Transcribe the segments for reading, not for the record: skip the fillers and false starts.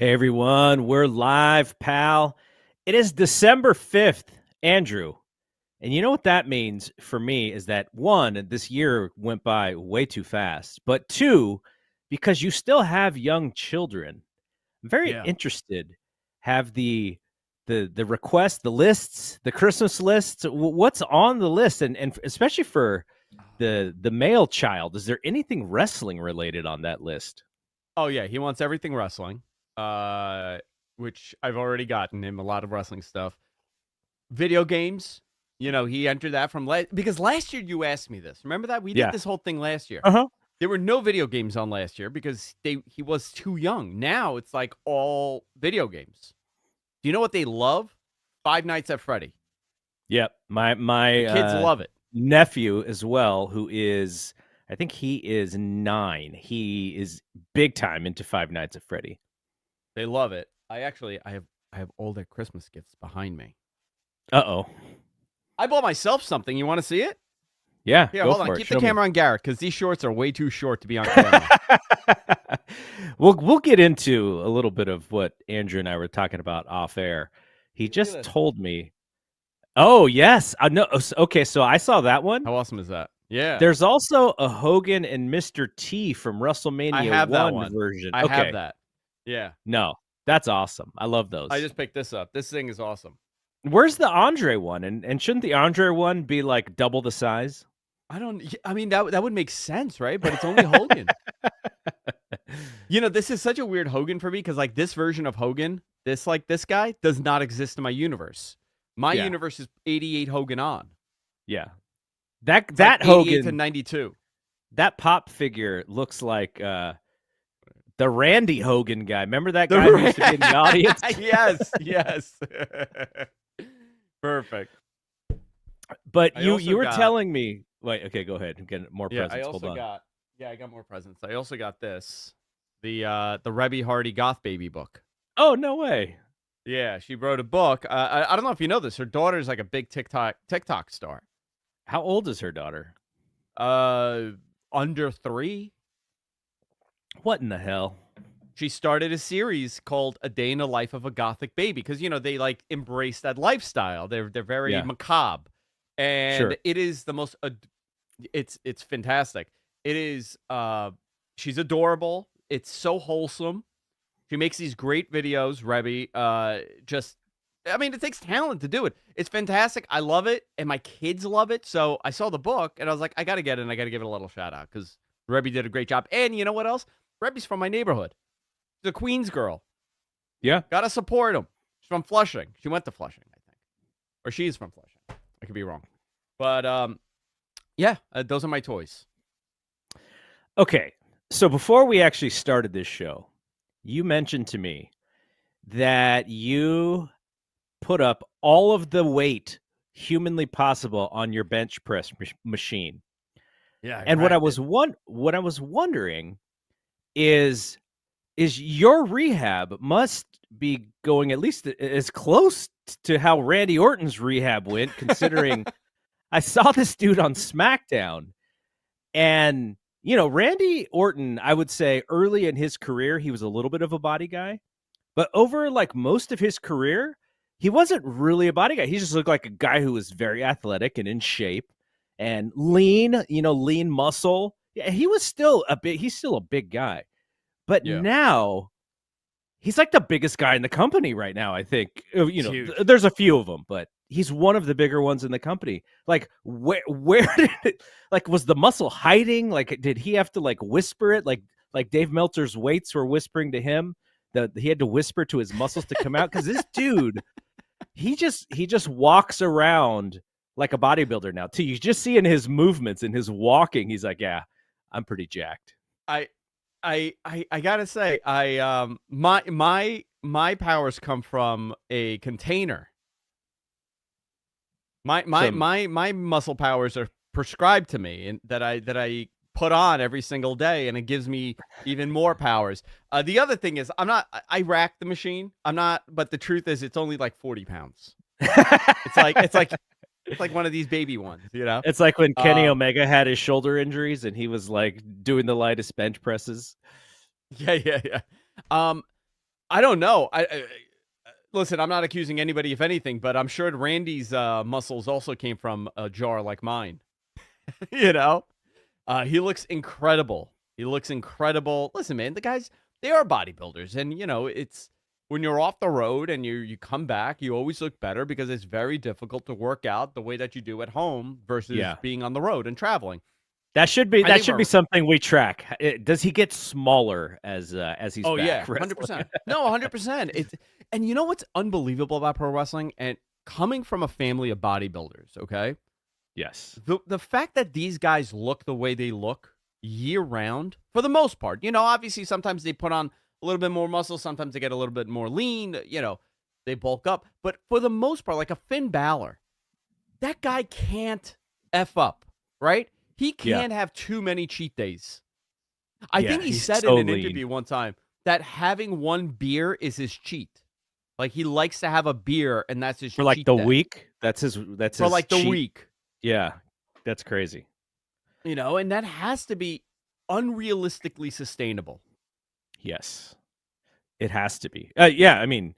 Hey everyone, we're live, pal. It is December 5th, Andrew. And you know what that means for me is that one, this year went by way too fast, but two, because you still have young children. I'm very Yeah. interested. Have the requests, the lists, the Christmas lists, what's on the list and especially for the male child, is there anything wrestling related on that list? Oh yeah, he wants everything wrestling. Which I've already gotten him a lot of wrestling stuff. Video games. He entered that from because last year you asked me this. Remember that? We did Yeah. this whole thing last year. Uh-huh. There were no video games on last year because he was too young. Now it's like all video games. Do you know what they love? Five Nights at Freddy. Yep. My The kids love it. nephew as well, who is I think he is 9. He is big time into Five Nights at Freddy. They love it. I have all their Christmas gifts behind me. Uh-oh. I bought myself something. You want to see it? Yeah, Here, go hold on. for it. Keep Show the me. camera on Garrett because these shorts are way too short to be on camera. We'll get into a little bit of what Andrew and I were talking about off air. He Look at just this. told me. Oh, yes. I know. Okay, so I saw that one. How awesome is that? Yeah. There's also a Hogan and Mr. T from WrestleMania I have that 1 one. version. I Okay. have that. Yeah. No, that's awesome. I love those. I just picked this up. This thing is awesome. Where's the Andre one? And shouldn't the Andre one be like double the size? I mean, that would make sense, right? But it's only Hogan. This is such a weird Hogan for me because like this version of Hogan, this guy does not exist in my universe. My Yeah. universe is 88 Hogan on. Yeah. That It's like 88 Hogan to 92. that pop figure looks like the Randy Hogan guy. Remember that guy who used to be in the audience? yes. Perfect. But I you also were got- telling me. Wait, okay, go ahead. Get more Yeah, presents. Hold on. I got more presents. I also got this. The Rebby Hardy Goth Baby book. Oh, no way. Yeah, she wrote a book. I don't know if you know this. Her daughter's like a big TikTok star. How old is her daughter? Under 3. What in the hell? She started a series called A Day in the Life of a Gothic Baby because they like embrace that lifestyle. They're very macabre, and Sure. it is the most. It's fantastic. It is. She's adorable. It's so wholesome. She makes these great videos, Rebby. It takes talent to do it. It's fantastic. I love it, and my kids love it. So I saw the book, and I was like, I got to get it, and I got to give it a little shout out because Rebby did a great job. And you know what else? Rebby's from my neighborhood. She's a Queens girl. Yeah. Got to support him. She's from Flushing. She went to Flushing, I think. Or she's from Flushing. I could be wrong. But, those are my toys. Okay. So before we actually started this show, you mentioned to me that you put up all of the weight humanly possible on your bench press machine. Yeah. And what I was wondering is your rehab must be going at least as close to how Randy Orton's rehab went, considering I saw this dude on SmackDown. And, Randy Orton, I would say early in his career, he was a little bit of a body guy. But over like most of his career, he wasn't really a body guy. He just looked like a guy who was very athletic and in shape and lean, lean muscle. Yeah, he's still a big guy. But now he's like the biggest guy in the company right now, I think. There's a few of them, but he's one of the bigger ones in the company. Like where did it, like was the muscle hiding? Like did he have to like whisper it like Dave Meltzer's weights were whispering to him that he had to whisper to his muscles to come out? Because this dude, he just walks around like a bodybuilder now. Too, you just see in his movements and his walking, he's like, yeah, I'm pretty jacked. I gotta say, my powers come from a container. My muscle powers are prescribed to me, and that I put on every single day, and it gives me even more powers. The other thing is, I rack the machine. But the truth is, it's only like 40 pounds. It's like one of these baby ones, It's like when Kenny Omega had his shoulder injuries and he was like doing the lightest bench presses. Yeah. I don't know. Listen, I'm not accusing anybody of anything, but I'm sure Randy's muscles also came from a jar like mine. You know, he looks incredible. He looks incredible. Listen, man, the guys, they are bodybuilders, and it's when you're off the road and you come back, you always look better because it's very difficult to work out the way that you do at home versus Yeah. being on the road and traveling. That should be I think be something we track. Does he get smaller as he's Oh yeah, back wrestling? 100%. No, 100%. It's and you know what's unbelievable about pro wrestling and coming from a family of bodybuilders, okay? Yes. The fact that these guys look the way they look year round, for the most part, obviously sometimes they put on a little bit more muscle, sometimes they get a little bit more lean, they bulk up. But for the most part, like a Finn Balor, that guy can't F up, right? He can't have too many cheat days. I think he he's said so in an lean. interview one time that having one beer is his cheat. Like he likes to have a beer and that's his For like cheat the day. week. That's his For like the cheat. week. Yeah. That's crazy. And that has to be unrealistically sustainable. Yes. It has to be. Yeah, I mean,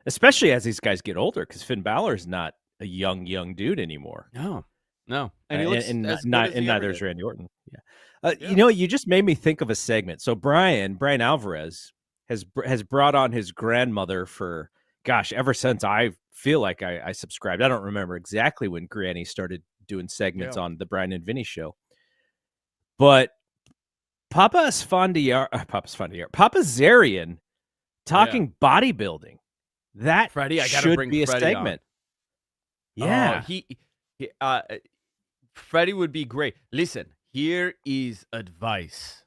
especially as these guys get older, because Finn Balor's not a young dude anymore. No. And he looks and as good not as and he ever neither is did. Randy Orton. Yeah. Yeah. You just made me think of a segment. So Brian Alvarez has brought on his grandmother for, gosh, ever since I feel like I subscribed. I don't remember exactly when Granny started doing segments on the Brian and Vinny show. But Papa Zarian talking bodybuilding. That Freddie, I gotta should bring be a Freddie segment. On. Yeah. He Freddie would be great. Listen, here is advice.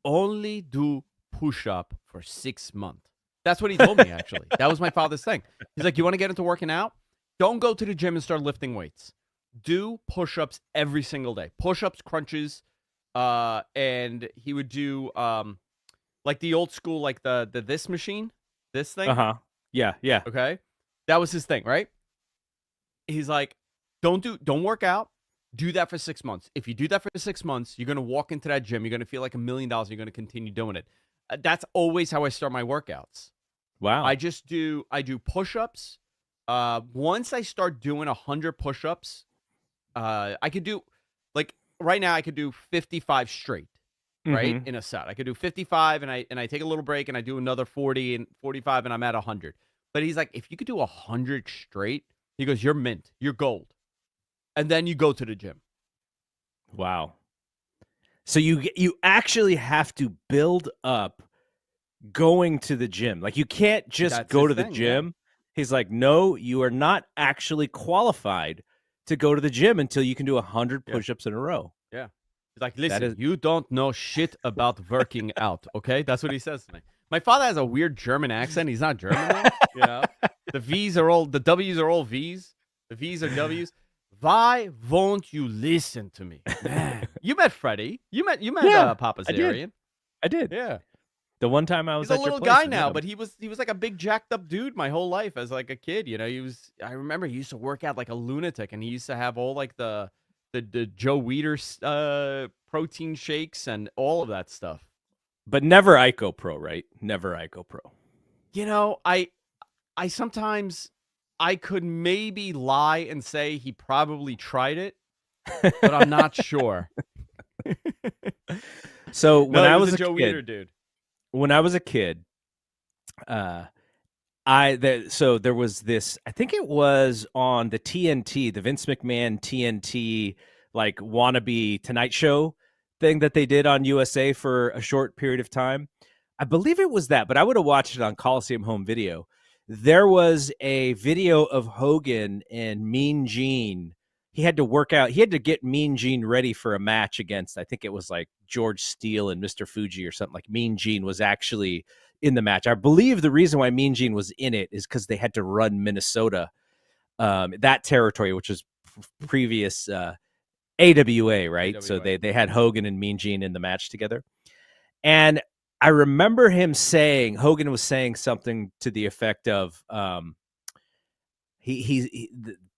Only do push-up for 6 months. That's what he told me, actually. That was my father's thing. He's like, you want to get into working out? Don't go to the gym and start lifting weights. Do push-ups every single day. Push-ups, crunches, and he would do like the old school, like the this machine, this thing. Yeah. Okay. That was his thing, right? He's like, don't work out. Do that for 6 months. If you do that for 6 months, you're going to walk into that gym. You're going to feel like $1 million. You're going to continue doing it. That's always how I start my workouts. Wow. I do push-ups. Once I start doing 100 push-ups, I could do, like right now I could do 55 straight, right? In a set. I could do 55 and I take a little break and I do another 40 and 45 and I'm at 100. But he's like, if you could do 100 straight, he goes, you're mint. You're gold. And then you go to the gym. Wow. So you actually have to build up going to the gym. Like you can't just go to the gym. Yeah. He's like, no, you are not actually qualified to go to the gym until you can do 100 push-ups in a row. Yeah. He's like, listen, you don't know shit about working out, okay? That's what he says to me. My father has a weird German accent. He's not German, though, The the W's are all V's. The V's are W's. Why won't you listen to me? Man. You met Freddie. You met Papa Zarian. I did. Yeah. The one time I was He's a little guy now, but he was like a big jacked up dude my whole life as like a kid, I remember he used to work out like a lunatic and he used to have all like the Joe Weider protein shakes and all of that stuff. But never Ico Pro, right? Never Ico Pro. I sometimes I could maybe lie and say he probably tried it, but I'm not sure. So when I was a Joe kid, Weider dude. When I was a kid, there was this, I think it was on the TNT, the Vince McMahon TNT, like wannabe Tonight Show thing that they did on USA for a short period of time. I believe it was that, but I would have watched it on Coliseum Home Video. There was a video of Hogan and Mean Gene. He had to work out. He had to get Mean Gene ready for a match against, I think it was like George Steele and Mr. Fuji or something. Like Mean Gene was actually in the match. I believe the reason why Mean Gene was in it is because they had to run Minnesota, that territory, which was previous AWA, right? AWA. So they had Hogan and Mean Gene in the match together. And I remember Hogan was saying something to the effect of,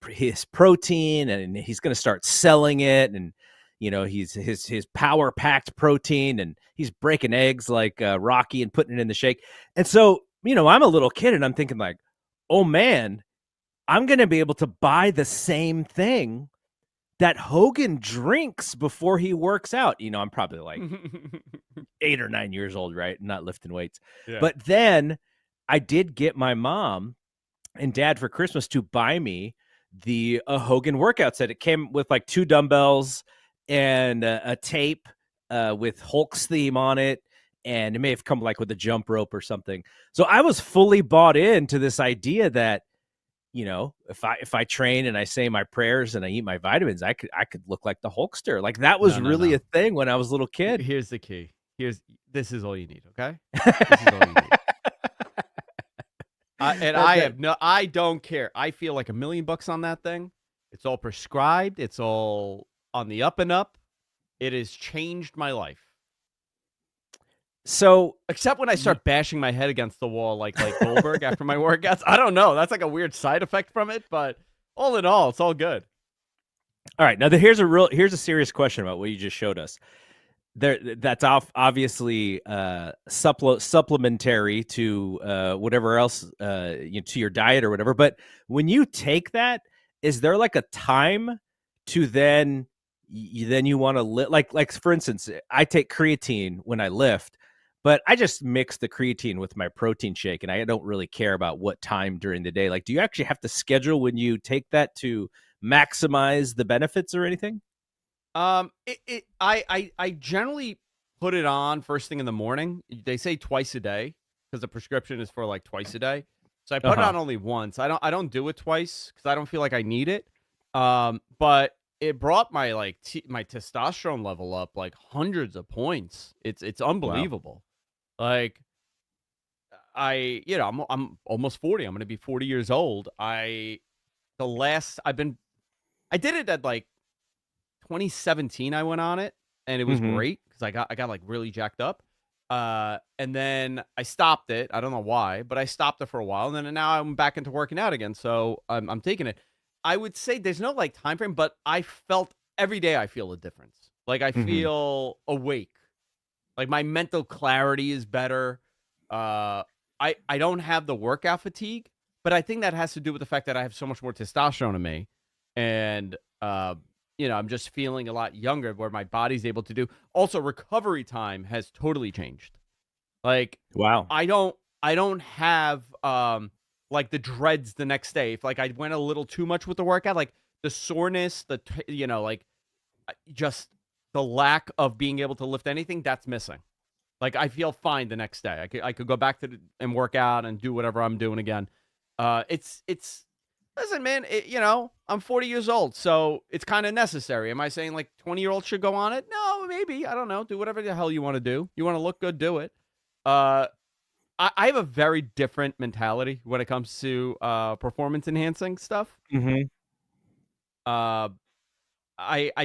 his protein and he's going to start selling it, and he's his power packed protein, and he's breaking eggs like Rocky and putting it in the shake. And so I'm a little kid and I'm thinking like, oh man, I'm going to be able to buy the same thing that Hogan drinks before he works out. I'm probably like 8 or 9 years old, right? Not lifting weights. Yeah. But then I did get my mom and dad for Christmas to buy me the Hogan workout set. It came with like 2 dumbbells and a tape with Hulk's theme on it. And it may have come like with a jump rope or something. So I was fully bought into this idea that, if I train and I say my prayers and I eat my vitamins, I could look like the Hulkster. Like that was really No. a thing when I was a little kid. Here's the key. This is all you need, okay? This is all you need. I don't care. I feel like $1 million on that thing. It's all prescribed. It's all on the up and up. It has changed my life. So, except when I start bashing my head against the wall like Goldberg after my workouts. I don't know. That's like a weird side effect from it, but all in all, it's all good. All right. Now, here's a serious question about what you just showed us. That's obviously supplementary to whatever else to your diet or whatever. But when you take that, is there like a time to then you want to lift? Like for instance, I take creatine when I lift, but I just mix the creatine with my protein shake, and I don't really care about what time during the day. Like, do you actually have to schedule when you take that to maximize the benefits or anything? I generally put it on first thing in the morning. They say twice a day because the prescription is for like twice a day. So I put it on only once. I don't do it twice because I don't feel like I need it. But it brought my my testosterone level up like hundreds of points. It's unbelievable. Wow. Like I'm almost 40. I'm going to be 40 years old. I did it at like 2017 I went on it, and it was great because I got like really jacked up. And then I stopped it. I don't know why, but I stopped it for a while, and then now I'm back into working out again. So I'm taking it. I would say there's no like time frame, but I felt every day I feel a difference. Like I feel awake. Like my mental clarity is better. I don't have the workout fatigue, but I think that has to do with the fact that I have so much more testosterone in me, and I'm just feeling a lot younger where my body's able to do. Also, recovery time has totally changed. Like, wow. I don't have like the dreads the next day. If like I went a little too much with the workout, like the soreness, just the lack of being able to lift anything, that's missing. Like I feel fine the next day. I could go back and work out and do whatever I'm doing again. Listen, man, I'm 40 years old, so it's kind of necessary. Am I saying like 20-year-olds should go on it? No, maybe. I don't know. Do whatever the hell you want to do. You want to look good, do it. I have a very different mentality when it comes to performance enhancing stuff. I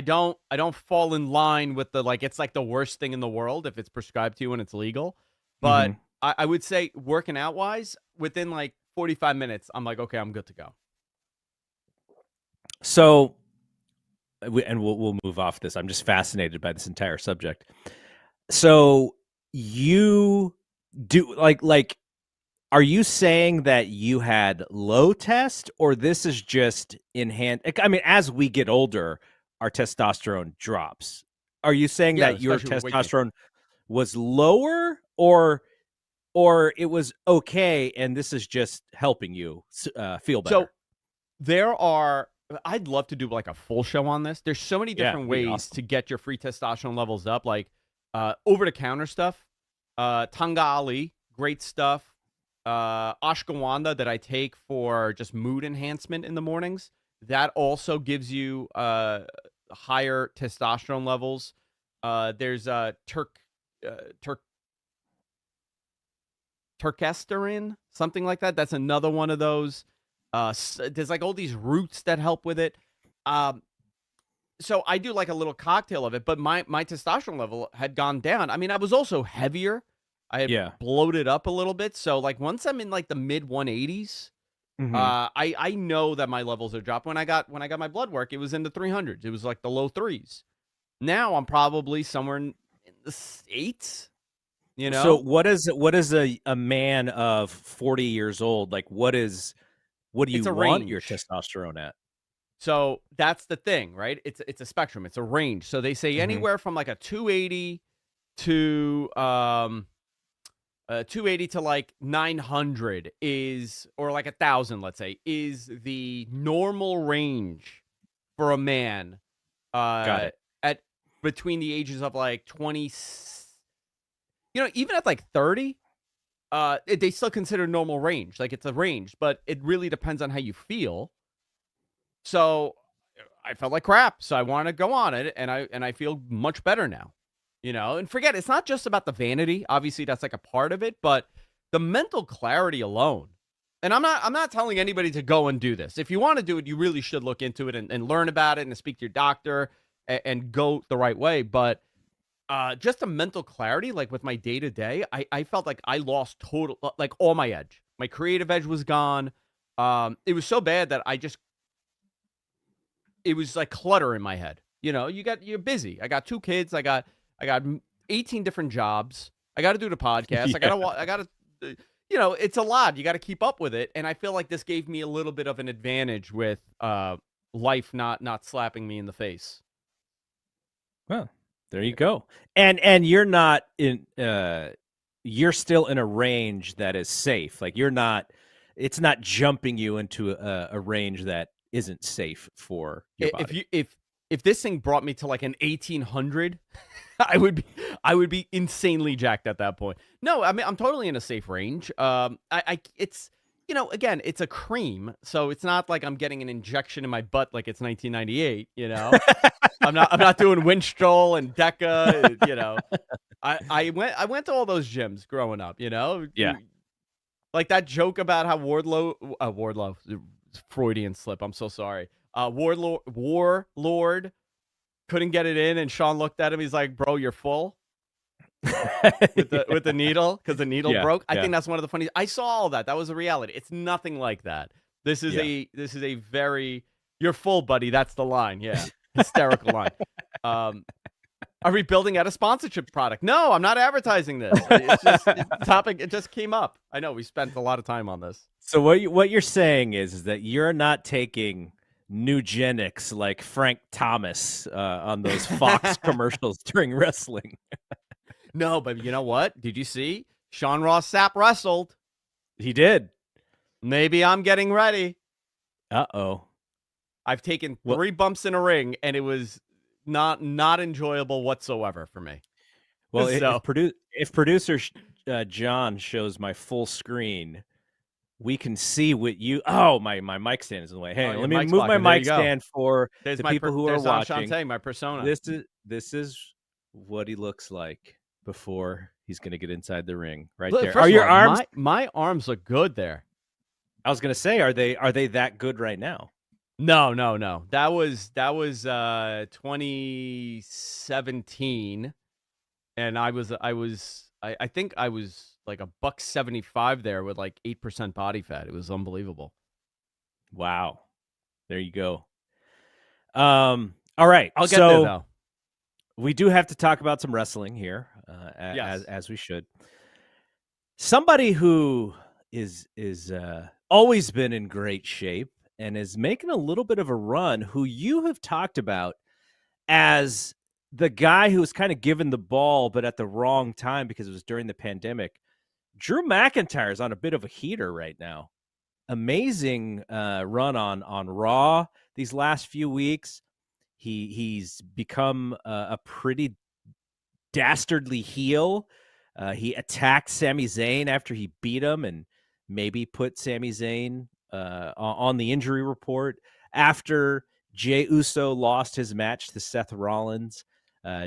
don't fall in line with the it's like the worst thing in the world if it's prescribed to you and it's legal. But I would say working out wise, within like 45 minutes, I'm like, okay, I'm good to go. So, we'll move off this. I'm just fascinated by this entire subject. So you do like, are you saying that you had low test, or this is just enhanced? I mean, as we get older, our testosterone drops. Are you saying that your testosterone was lower, or it was okay, and this is just helping you feel better? So I'd love to do like a full show on this. There's so many different ways to get your free testosterone levels up, like over-the-counter stuff. Tanga Ali, great stuff. Ashwagandha that I take for just mood enhancement in the mornings. That also gives you higher testosterone levels. There's Turkesterone, something like that. That's another one of those. There's like all these roots that help with it. So I do like a little cocktail of it, but my testosterone level had gone down. I mean, I was also heavier. I had bloated up a little bit. So like once I'm in like the mid 180s, I know that my levels are dropping. When I got my blood work, it was in the 300s. It was like the low 3s. Now I'm probably somewhere in the 8s. You So know, what is a man of 40 years old like? What do you it's a want your range. testosterone at? So that's the thing, right? It's a spectrum. It's a range. So they say Hmm. anywhere from like a 280 to 280 to like 900 is, or like 1,000, let's say, is the normal range for a man Got it. at between the ages of like 20, even at like 30, they still consider normal range. Like it's a range, but it really depends on how you feel. So I felt like crap, so I wanted to go on it, and I feel much better now. And forget, it's not just about the vanity. Obviously, that's like a part of it, but the mental clarity alone. And I'm not telling anybody to go and do this. If you want to do it, you really should look into it and learn about it and speak to your doctor and go the right way. But just the mental clarity, like with my day to day, I felt like I lost total, like all my edge. My creative edge was gone. It was so bad that it was like clutter in my head. You're busy. I got 2 kids. I got 18 different jobs. I got to do the podcast. Yeah. I got to it's a lot. You got to keep up with it, and I feel like this gave me a little bit of an advantage with life not slapping me in the face. Well, there you go. And you're not in you're still in a range that is safe. Like it's not jumping you into a range that isn't safe for your If body. you if this thing brought me to like an 1800, I would be insanely jacked at that point. No, I mean I'm totally in a safe range. It's again, it's a cream, so it's not like I'm getting an injection in my butt like it's 1998. I'm not doing Winstrol and Deca. I went to all those gyms growing up. Yeah. Like that joke about how Wardlow, Freudian slip. I'm so sorry. Warlord couldn't get it in, and Sean looked at him. He's like, "Bro, you're full." With the needle, because the needle Yeah. broke. I Yeah. think that's one of the funniest. I saw all that. That was a reality. It's nothing like that. This is Yeah. a very, "You're full, buddy." That's the line. Yeah, hysterical line. Are we building out a sponsorship product? No, I'm not advertising this. It's just the topic. It just came up. I know we spent a lot of time on this. So what you're saying is that you're not taking Nugenics like Frank Thomas on those Fox commercials during wrestling. No, but you know what? Did you see Sean Ross Sapp wrestled? He did. Maybe I'm getting ready. Uh-oh. I've taken Well, 3 bumps in a ring, and it was not enjoyable whatsoever for me. well, So if producer John shows my full screen, we can see what you. Oh, my mic stand is in the way. Hey, your let me mic's move my blocking. There you mic go. stand for There's the my people who are there's watching. Shantae, my persona. This is what he looks like before he's going to get inside the ring. Right Look, there. first Are of your all, arms? my arms look good there. I was going to say, are they that good right now? No. That was 2017, and I think I was like a $175 there with like 8% body fat. It was unbelievable. Wow. There you go. All right. I'll get there So though. we do have to talk about some wrestling here, Yes. as we should. Somebody who is always been in great shape and is making a little bit of a run, who you have talked about as the guy who was kind of given the ball, but at the wrong time because it was during the pandemic. Drew McIntyre is on a bit of a heater right now. Amazing run on Raw these last few weeks. He's become a pretty dastardly heel. He attacked Sami Zayn after he beat him and maybe put Sami Zayn on the injury report. After Jey Uso lost his match to Seth Rollins,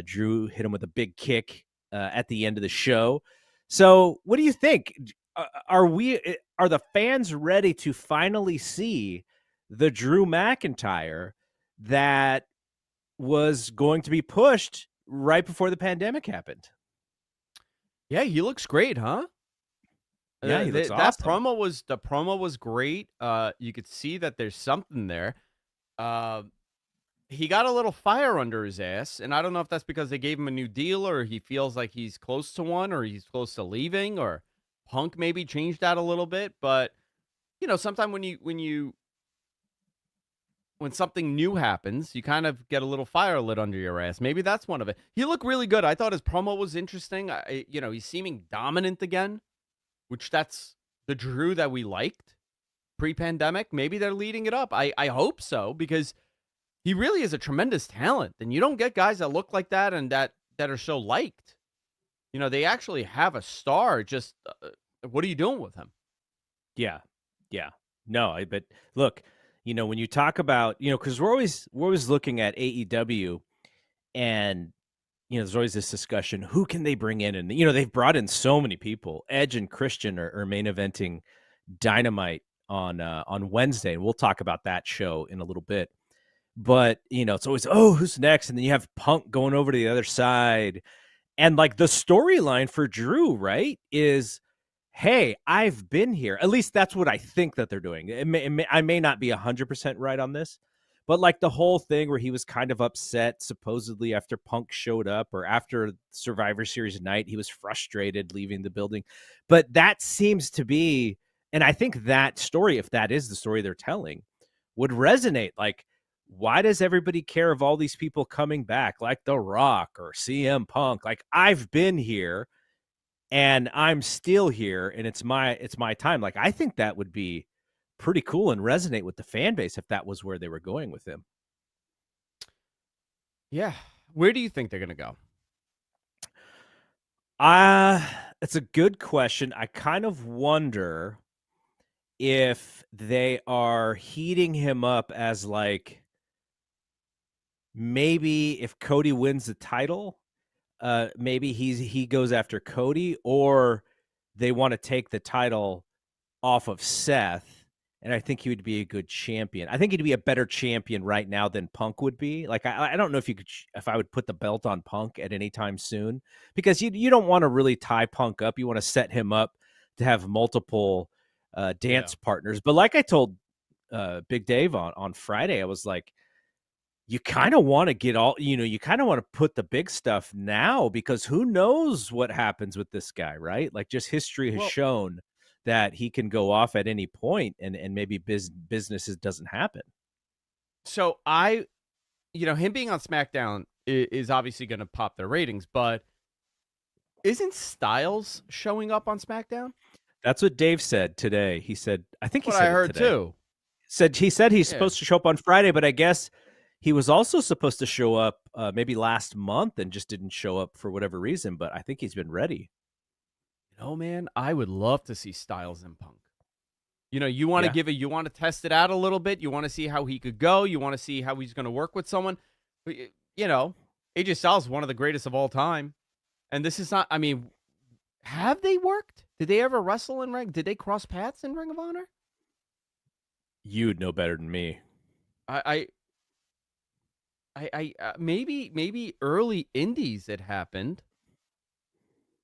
Drew hit him with a big kick at the end of the show. So what do you think? Are the fans ready to finally see the Drew McIntyre that was going to be pushed right before the pandemic happened? Yeah, he looks great, huh? Yeah, he looks That awesome. promo was great. You could see that there's something there. Uh, he got a little fire under his ass, and I don't know if that's because they gave him a new deal or he feels like he's close to one or he's close to leaving or Punk maybe changed that a little bit, but sometimes when something new happens, you kind of get a little fire lit under your ass. Maybe that's one of it. He looked really good. I thought his promo was interesting. He's seeming dominant again, which that's the Drew that we liked pre-pandemic. Maybe they're leading it up. I hope so, because he really is a tremendous talent, and you don't get guys that look like that and that are so liked. They actually have a star. Just what are you doing with him? Yeah. No, but look, when you talk about, because we're always looking at AEW, and there's always this discussion: who can they bring in? And they've brought in so many people. Edge and Christian are main eventing Dynamite on Wednesday, and we'll talk about that show in a little bit. But it's always, oh, who's next? And then you have Punk going over to the other side, and like the storyline for Drew, right, is, hey, I've been here. At least that's what I think that they're doing. I may not be 100% right on this, but like the whole thing where he was kind of upset, supposedly after Punk showed up, or after Survivor Series night, he was frustrated leaving the building. But that seems to be, and I think that story, if that is the story they're telling, would resonate. Like, why does everybody care of all these people coming back, like The Rock or CM Punk? Like, I've been here and I'm still here, and it's my time. Like, I think that would be pretty cool and resonate with the fan base if that was where they were going with him. Yeah. Where do you think they're going to go? It's a good question. I kind of wonder if they are heating him up as, like, maybe if Cody wins the title, maybe he goes after Cody, or they want to take the title off of Seth, and I think he would be a good champion. I think he'd be a better champion right now than Punk would be. Like, I don't know if I would put the belt on Punk at any time soon, because you don't want to really tie Punk up. You want to set him up to have multiple dance partners. But like I told Big Dave on Friday, I was like, you kind of want to get all, you kind of want to put the big stuff now, because who knows what happens with this guy, right? Like, just history has shown that he can go off at any point, and maybe business doesn't happen. So him being on SmackDown is obviously going to pop their ratings, but isn't Styles showing up on SmackDown? That's what Dave said today. He said, I think he said I heard today. too. He said he's supposed to show up on Friday, but I guess he was also supposed to show up maybe last month and just didn't show up for whatever reason, but I think he's been ready. Man, I would love to see Styles and Punk. You want to you want to test it out a little bit. You want to see how he could go. You want to see how he's going to work with someone. AJ Styles is one of the greatest of all time. And this is not, I mean, have they worked? Did they ever wrestle in Ring? Did they cross paths in Ring of Honor? You'd know better than me. Maybe early indies it happened.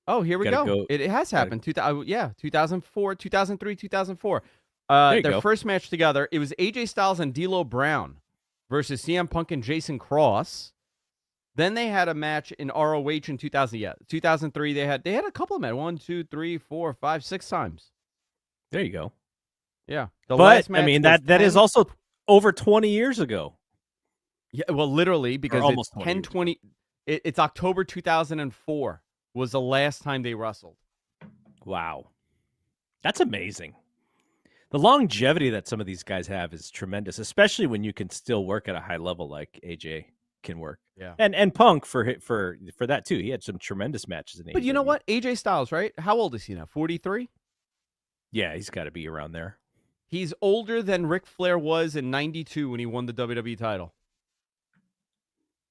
Oh, here we go. It has happened. 2004, 2003, 2004. Their first match together, it was AJ Styles and D'Lo Brown versus CM Punk and Jason Cross. Then they had a match in ROH in 2000. Yeah, 2003. They had a couple of matches. 1, 2, 3, 4, 5, 6 times. There you go. Yeah, but I mean that is also over 20 years ago. Yeah, well, literally, because almost it's 10/20. It's October 2004 was the last time they wrestled. Wow, that's amazing. The longevity that some of these guys have is tremendous, especially when you can still work at a high level like AJ can work. Yeah, and Punk for that too. He had some tremendous matches in AEW. But you know what? AJ Styles, right? How old is he now? 43? Yeah, he's got to be around there. He's older than Ric Flair was in 92 when he won the WWE title.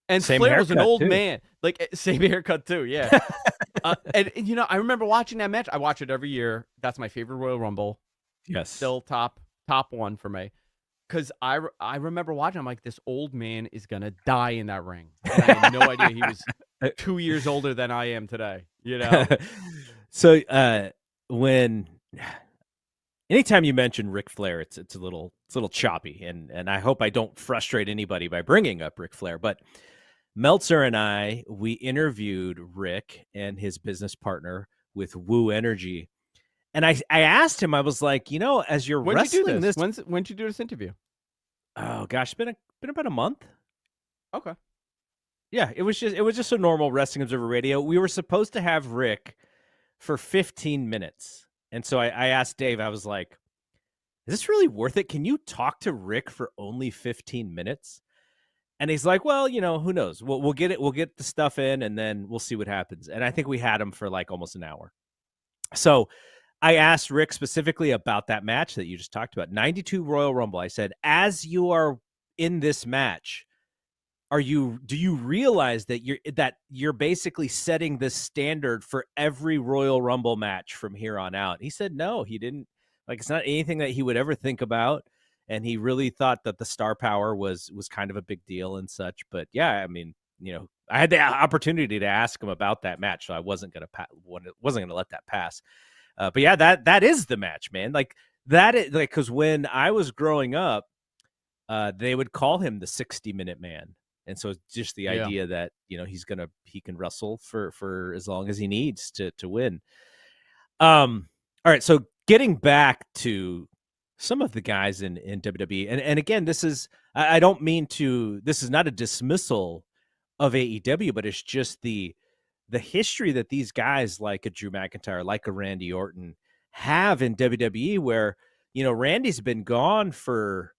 And same Flair was an old too. man. Like, same haircut too, yeah. And I remember watching that match. I watch it every year. That's my favorite Royal Rumble. Yes. Still top one for me. Because I remember watching, I'm like, this old man is going to die in that ring. And I had no idea he was 2 years older than I am today. So when anytime you mention Ric Flair, it's a little choppy, and I hope I don't frustrate anybody by bringing up Ric Flair. But Meltzer and we interviewed Rick and his business partner with Woo Energy, and I asked him, I was like, as you're When'd you do wrestling this? this, When'd you do this interview? oh gosh, been about a month. Okay. Yeah, it was just a normal Wrestling Observer Radio. We were supposed to have Rick for 15 minutes, and so I asked Dave, I was like, is this really worth it? Can you talk to Rick for only 15 minutes? And he's like, well, who knows? We'll get it. We'll get the stuff in, and then we'll see what happens. And I think we had him for like almost an hour. So I asked Rick specifically about that match that you just talked about, 92 Royal Rumble. I said, as you are in this match, do you realize that you're basically setting the standard for every Royal Rumble match from here on out? He said no, he didn't. Like, it's not anything that he would ever think about, and he really thought that the star power was kind of a big deal and such. But yeah, I mean, I had the opportunity to ask him about that match, so I wasn't gonna let that pass. But yeah, that is the match, man. Like that is like, because when I was growing up, they would call him the 60-minute man. And so it's just the idea that, he can wrestle for as long as he needs to win. All right. So getting back to some of the guys in WWE, and again, I don't mean this is not a dismissal of AEW, but it's just the history that these guys like a Drew McIntyre, like a Randy Orton have in WWE, where, Randy's been gone for,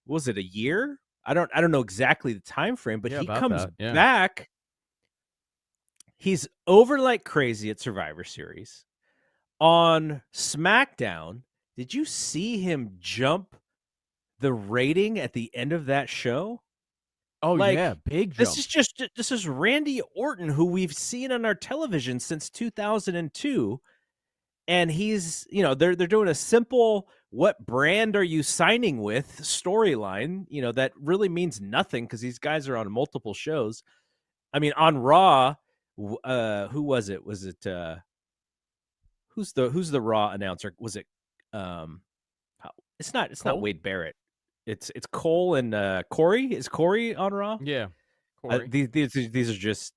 was it a year? I don't know exactly the time frame, but he comes back. He's over like crazy at Survivor Series. On SmackDown, did you see him jump the rating at the end of that show? Oh, yeah, big jump. This is Randy Orton, who we've seen on our television since 2002. And he's, they're doing a simple, what brand are you signing with storyline, that really means nothing because these guys are on multiple shows. I mean, on Raw, who was it? Was it who's the Raw announcer? Was it it's not Wade Barrett. It's Cole and Corey. Is Corey on Raw? Yeah. These are just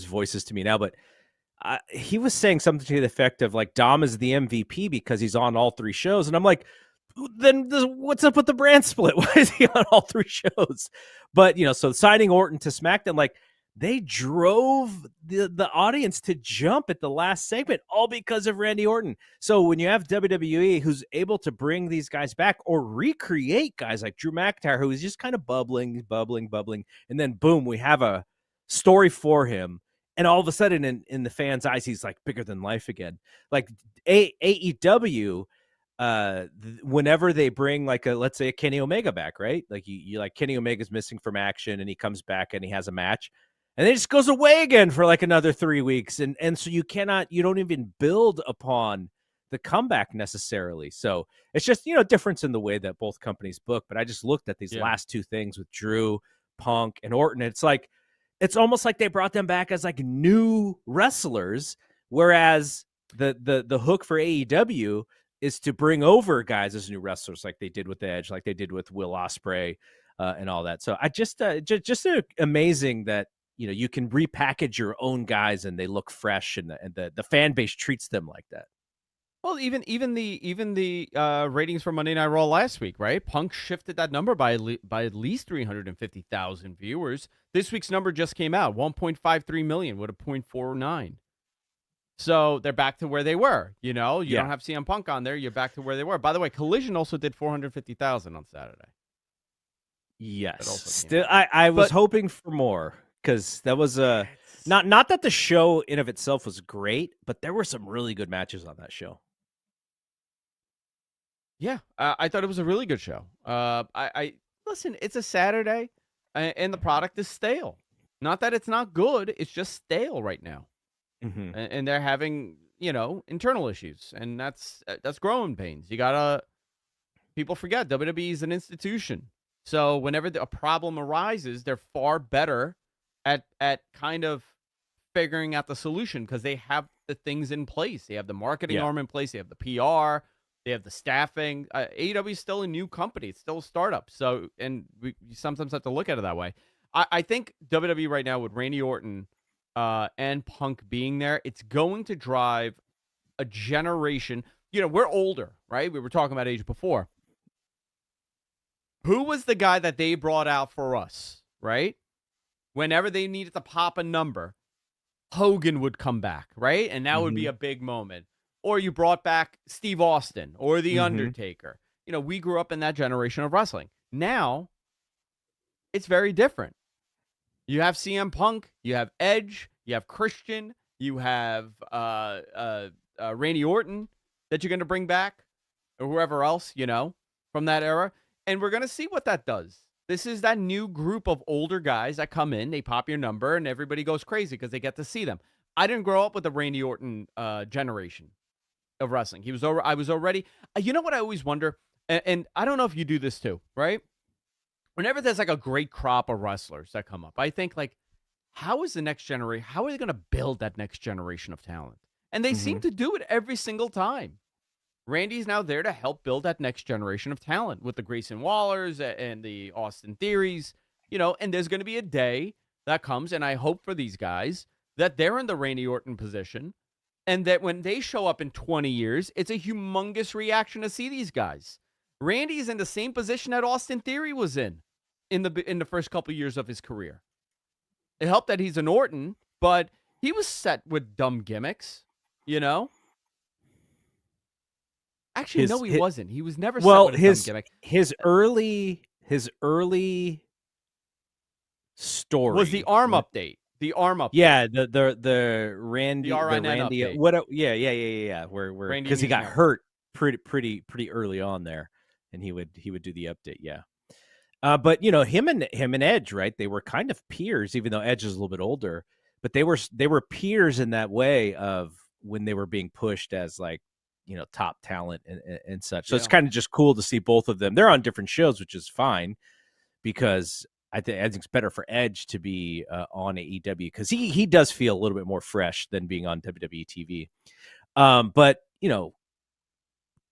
voices to me now, but he was saying something to the effect of like Dom is the MVP because he's on all three shows. And I'm like, then what's up with the brand split? Why is he on all three shows? But, so signing Orton to SmackDown, like they drove the audience to jump at the last segment, all because of Randy Orton. So when you have WWE who's able to bring these guys back or recreate guys like Drew McIntyre, who is just kind of bubbling, and then boom, we have a story for him. And all of a sudden, in the fans' eyes, he's like bigger than life again. Like AEW, whenever they bring like let's say a Kenny Omega back, right? Like you like Kenny Omega's missing from action, and he comes back and he has a match, and then it just goes away again for like another 3 weeks, and so you don't even build upon the comeback necessarily. So it's just difference in the way that both companies book. But I just looked at these last two things with Drew, Punk, and Orton. And it's like, it's almost like they brought them back as like new wrestlers, whereas the hook for AEW is to bring over guys as new wrestlers, like they did with Edge, like they did with Will Ospreay, and all that. So I just amazing that you can repackage your own guys and they look fresh, and the fan base treats them like that. Well, even the ratings for Monday Night Raw last week, right? Punk shifted that number by at least 350,000 viewers. This week's number just came out, 1.53 million with a 0.49. So they're back to where they were. You don't have CM Punk on there. You're back to where they were. By the way, Collision also did 450,000 on Saturday. Yes. Still, I was hoping for more because that was not that the show in of itself was great, but there were some really good matches on that show. Yeah, I thought it was a really good show. I listen. It's a Saturday, and the product is stale. Not that it's not good; it's just stale right now, and they're having internal issues, and that's growing pains. People forget WWE is an institution, so whenever a problem arises, they're far better at kind of figuring out the solution because they have the things in place. They have the marketing arm in place. They have the PR. They have the staffing. AEW is still a new company. It's still a startup. So, and you sometimes have to look at it that way. I think WWE right now with Randy Orton and Punk being there, it's going to drive a generation. We're older, right? We were talking about age before. Who was the guy that they brought out for us, right? Whenever they needed to pop a number, Hogan would come back, right? And that would be a big moment. Or you brought back Steve Austin or The Undertaker. We grew up in that generation of wrestling. Now, it's very different. You have CM Punk, you have Edge, you have Christian, you have Randy Orton that you're going to bring back, or whoever else, from that era. And we're going to see what that does. This is that new group of older guys that come in, they pop your number, and everybody goes crazy because they get to see them. I didn't grow up with the Randy Orton generation of wrestling. I was already, you know what I always wonder, and I don't know if you do this too, right? Whenever there's like a great crop of wrestlers that come up, I think like, how is the next generation, how are they going to build that next generation of talent? And they seem to do it every single time. Randy's now there to help build that next generation of talent with the Grayson Wallers and the Austin Theories, and there's going to be a day that comes, and I hope for these guys that they're in the Randy Orton position, and that when they show up in 20 years, it's a humongous reaction to see these guys. Randy's in the same position that Austin Theory was in the first couple of years of his career. It helped that he's an Orton, but he was set with dumb gimmicks, Actually, no, he wasn't. He was never set with a dumb gimmick. His early story was the arm update. The arm update. Yeah, the Randy, the Randy update. What? Yeah. Where because he got hurt pretty early on there, and he would do the update. Yeah. But him and Edge, right? They were kind of peers, even though Edge is a little bit older. But they were peers in that way of when they wwere being pushed as like top talent and such. So it's kind of just cool to see both of them. They're on different shows, which is fine because I think it's better for Edge to be on AEW because he does feel a little bit more fresh than being on WWE TV. But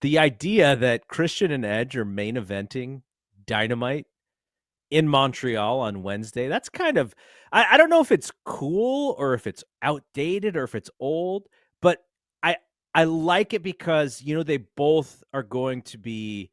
the idea that Christian and Edge are main eventing Dynamite in Montreal on Wednesday, that's kind of, I don't know if it's cool or if it's outdated or if it's old, but I like it because they both are going to be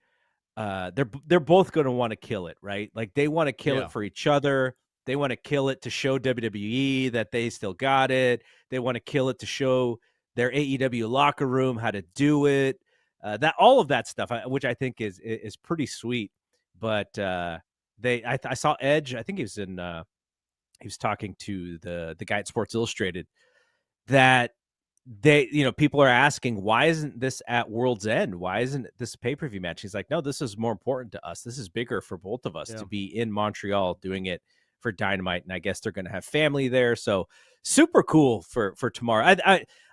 they're both going to want to kill it, right? Like they want to kill it for each other. They want to kill it to show WWE that they still got it. They want to kill it to show their AEW locker room how to do it. That all of that stuff, which I think is pretty sweet. But I saw Edge. I think he was talking to the guy at Sports Illustrated that people are asking, why isn't this at World's End? Why isn't this a pay-per-view match? He's like, no, this is more important to us. This is bigger for both of us to be in Montreal doing it for Dynamite. And I guess they're going to have family there. So super cool for tomorrow.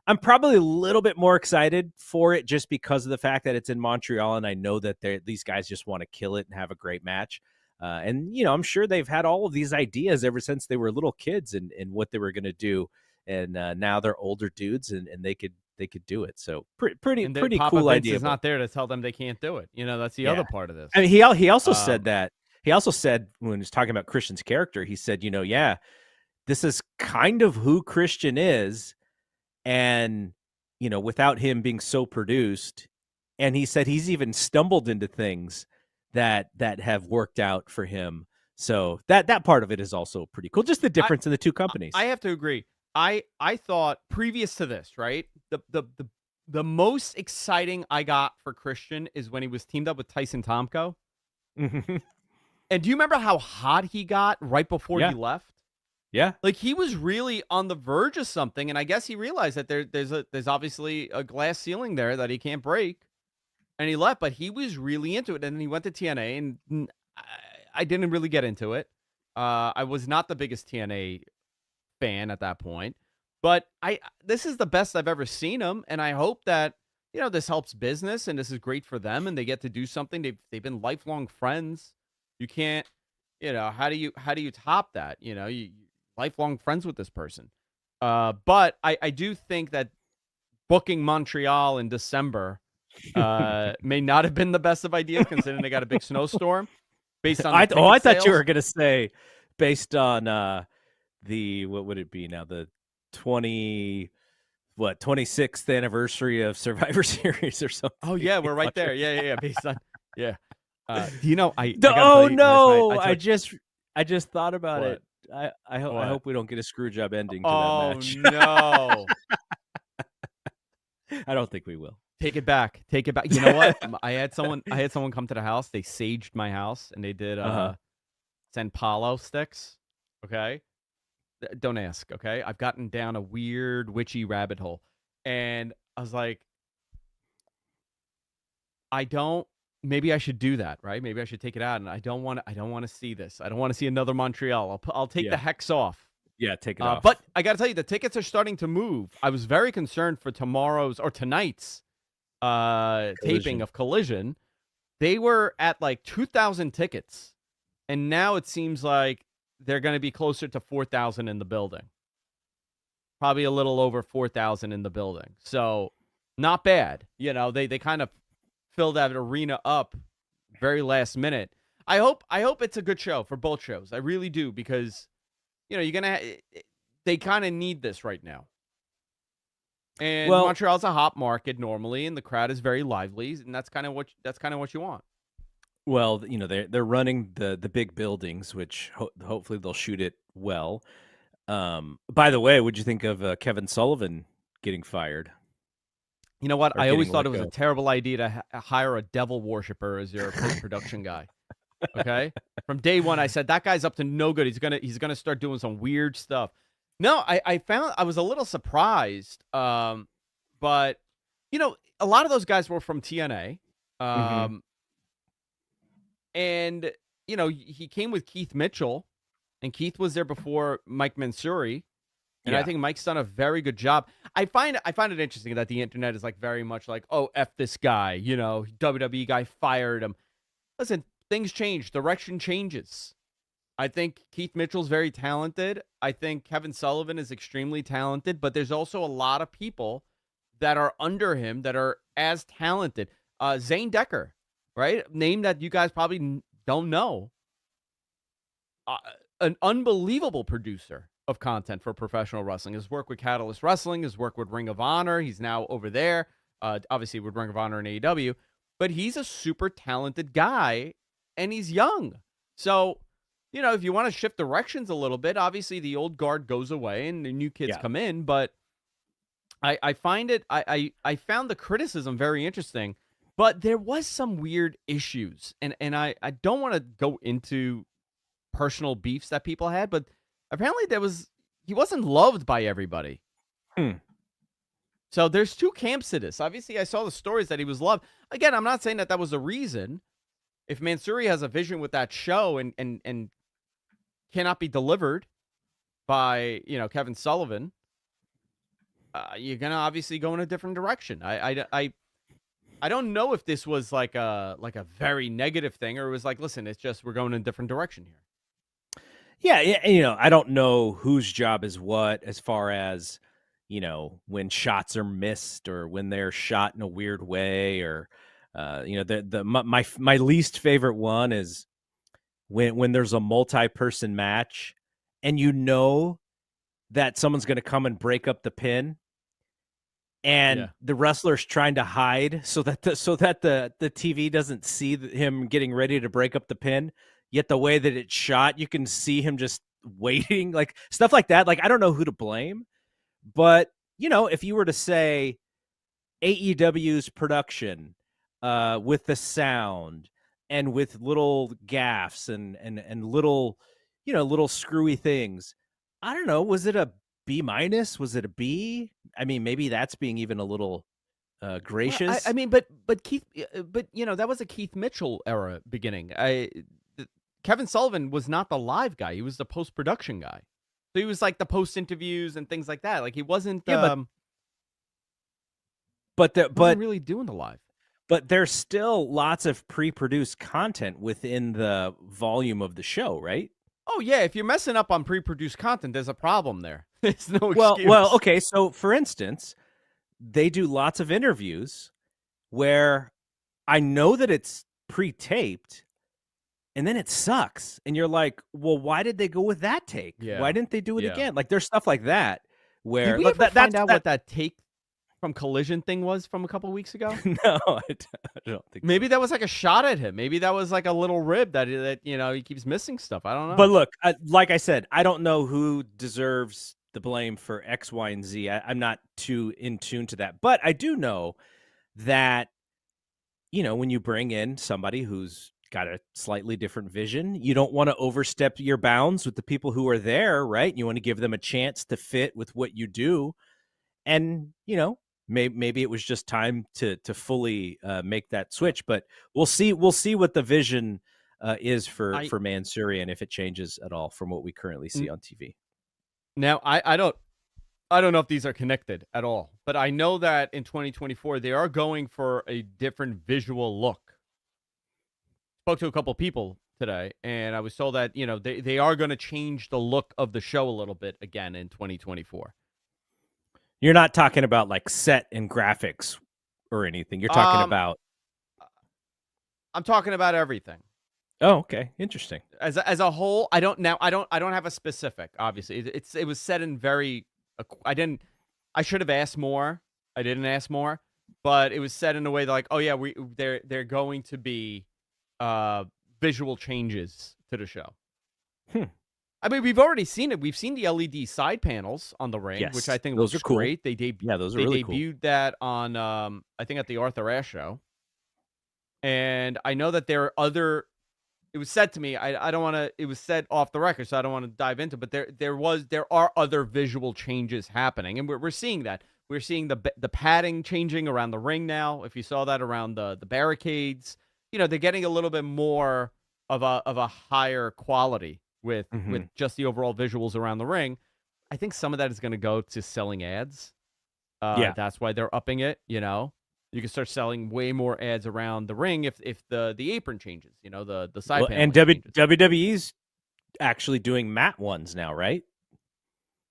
I'm probably a little bit more excited for it just because of the fact that it's in Montreal. And I know that these guys just want to kill it and have a great match. And I'm sure they've had all of these ideas ever since they were little kids and what they were going to do. And now they're older dudes, and they could do it. So pretty cool idea. Is not there to tell them they can't do it. That's the other part of this. I mean, he also said that. He also said when he was talking about Christian's character, he said, this is kind of who Christian is, and without him being so produced. And he said he's even stumbled into things that have worked out for him. So that part of it is also pretty cool. Just the difference in the two companies. I have to agree. I thought previous to this, right? The most exciting I got for Christian is when he was teamed up with Tyson Tomko. And do you remember how hot he got right before he left? Yeah. Like he was really on the verge of something, and I guess he realized that there's obviously a glass ceiling there that he can't break. And he left, but he was really into it. And then he went to TNA, and I didn't really get into it. I was not the biggest TNA fan at that point, but this is the best I've ever seen him, and I hope that this helps business and this is great for them and they get to do something. They've been lifelong friends. You can't, how do you top that? You lifelong friends with this person. But I do think that booking Montreal in December May not have been the best of ideas considering they got a big snowstorm. Based on the I ticket thought you sales. were gonna say based on the what would it be now, the 26th anniversary of Survivor Series or something. Oh yeah, we're right there. Yeah. Based on I gotta Oh tell you, last night no! I took I just thought about what? it. I What? hope we don't get a screw job ending to that Oh match. no. I don't think we will. Take it back. Take it back. You know what? I had someone come to the house. They saged my house and they did San Paulo sticks. Okay. Don't ask, okay? I've gotten down a weird witchy rabbit hole. And I was like, maybe I should do that, right? Maybe I should take it out. And I don't want to see this. I don't want to see another Montreal. I'll take the hex off. Yeah, take it off. But I got to tell you, the tickets are starting to move. I was very concerned for tomorrow's or tonight's taping of Collision. They were at like 2,000 tickets. And now it seems like they're going to be closer to 4,000 in the building. Probably a little over 4,000 in the building. So not bad. You know, they kind of filled that arena up very last minute. I hope it's a good show for both shows. I really do, because you know, they kind of need this right now. And Montreal's a hot market normally, and the crowd is very lively, and that's kind of what you want. Well, you know, they're running the big buildings, which hopefully they'll shoot it well. By the way, what'd you think of Kevin Sullivan getting fired? You know what? I always thought it was a terrible idea to hire a devil worshiper as your post-production guy. Okay, from day one, I said that guy's up to no good. He's gonna start doing some weird stuff. No, I was a little surprised, but you know, a lot of those guys were from TNA, and you know, he came with Keith Mitchell, and Keith was there before Mike Mansouri, and I think Mike's done a very good job. I find it interesting that the internet is like very much like, oh, F this guy, you know, WWE guy fired him. Listen. Things change. Direction changes. I think Keith Mitchell's very talented. I think Kevin Sullivan is extremely talented, but there's also a lot of people that are under him that are as talented. Zane Decker, right? Name that you guys probably don't know. An unbelievable producer of content for professional wrestling. His work with Catalyst Wrestling, his work with Ring of Honor. He's now over there, obviously with Ring of Honor and AEW. But he's a super talented guy. And he's young. So, you know, if you want to shift directions a little bit, obviously the old guard goes away and the new kids come in. But I find it, I found the criticism very interesting. But there was some weird issues. And I don't want to go into personal beefs that people had, but apparently he wasn't loved by everybody. So there's two camps to this. Obviously, I saw the stories that he was loved. Again, I'm not saying that was a reason. If Mansouri has a vision with that show and cannot be delivered by, you know, Kevin Sullivan, you're gonna obviously go in a different direction. I don't know if this was like a very negative thing, or it was like, listen, it's just we're going in a different direction here. Yeah, you know, I don't know whose job is what as far as, you know, when shots are missed or when they're shot in a weird way, or you know, my least favorite one is when there's a multi-person match and you know that someone's going to come and break up the pin, and the wrestler's trying to hide so that the TV doesn't see him getting ready to break up the pin. Yet the way that it's shot, you can see him just waiting, like stuff like that. Like, I don't know who to blame, but you know, if you were to say AEW's production, with the sound and with little gaffes and little, you know, little screwy things, I don't know. Was it a B-? Was it a B? I mean, maybe that's being even a little gracious. Well, I mean, but Keith, but you know, that was a Keith Mitchell era beginning. Kevin Sullivan was not the live guy; he was the post-production guy. So he was like the post interviews and things like that. Like he wasn't. Wasn't really doing the live. But there's still lots of pre-produced content within the volume of the show, right? Oh, yeah. If you're messing up on pre-produced content, there's a problem there. There's no excuse. Well, okay. So, for instance, they do lots of interviews where I know that it's pre-taped and then it sucks. And you're like, well, why did they go with that take? Why Yeah. didn't they do it Yeah. again? Like there's stuff like that Did where we ever that's find out that. what that take from Collision thing was from a couple weeks ago? No, I don't think so. Maybe that was like a shot at him. Maybe that was like a little rib that he keeps missing stuff. I don't know. But look, like I said, I don't know who deserves the blame for X, Y, and Z. I'm not too in tune to that. But I do know that, when you bring in somebody who's got a slightly different vision, you don't want to overstep your bounds with the people who are there, right? You want to give them a chance to fit with what you do. And, maybe it was just time to fully make that switch. But we'll see what the vision is for Mansourian, if it changes at all from what we currently see on TV. Now, I don't know if these are connected at all, but I know that in 2024 they are going for a different visual look. Spoke to a couple people today, and I was told that they are going to change the look of the show a little bit again in 2024. You're not talking about like set and graphics or anything. You're talking about. I'm talking about everything. Oh, okay, interesting. As a whole, I don't have a specific. Obviously, it was said in very. I should have asked more. I didn't ask more, but it was said in a way that like, oh yeah, they're going to be visual changes to the show. I mean, we've already seen it. We've seen the LED side panels on the ring, which I think those looks are cool. great. Those are really cool. They debuted that on I think at the Arthur Ashe show, and I know that there are other. It was said to me. I don't want to. It was said off the record, so I don't want to dive into. But there are other visual changes happening, and we're seeing that. We're seeing the padding changing around the ring now. If you saw that around the barricades, they're getting a little bit more of a higher quality with just the overall visuals around the ring. I think some of that is going to go to selling ads. That's why they're upping it. You can start selling way more ads around the ring if the apron changes. The side panel. And WWE's actually doing matte ones now, right?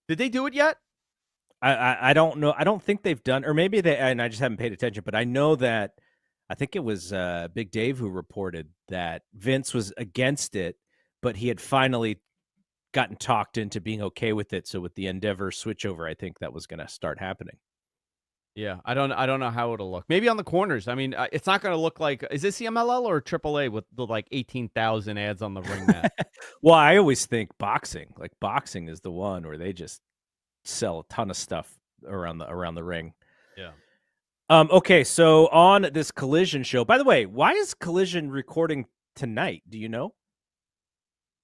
Did they do it yet? I don't know. I don't think they've done, or maybe they. And I just haven't paid attention. But I know that I think it was Big Dave who reported that Vince was against it, but he had finally gotten talked into being okay with it. So with the Endeavor switchover, I think that was going to start happening. Yeah, I don't know how it'll look. Maybe on the corners. I mean, it's not going to look like. Is this CMLL or AAA with the like 18,000 ads on the ring mat? Well, I always think boxing. Like boxing is the one where they just sell a ton of stuff around the ring. Yeah. Okay, so on this Collision show. By the way, why is Collision recording tonight? Do you know?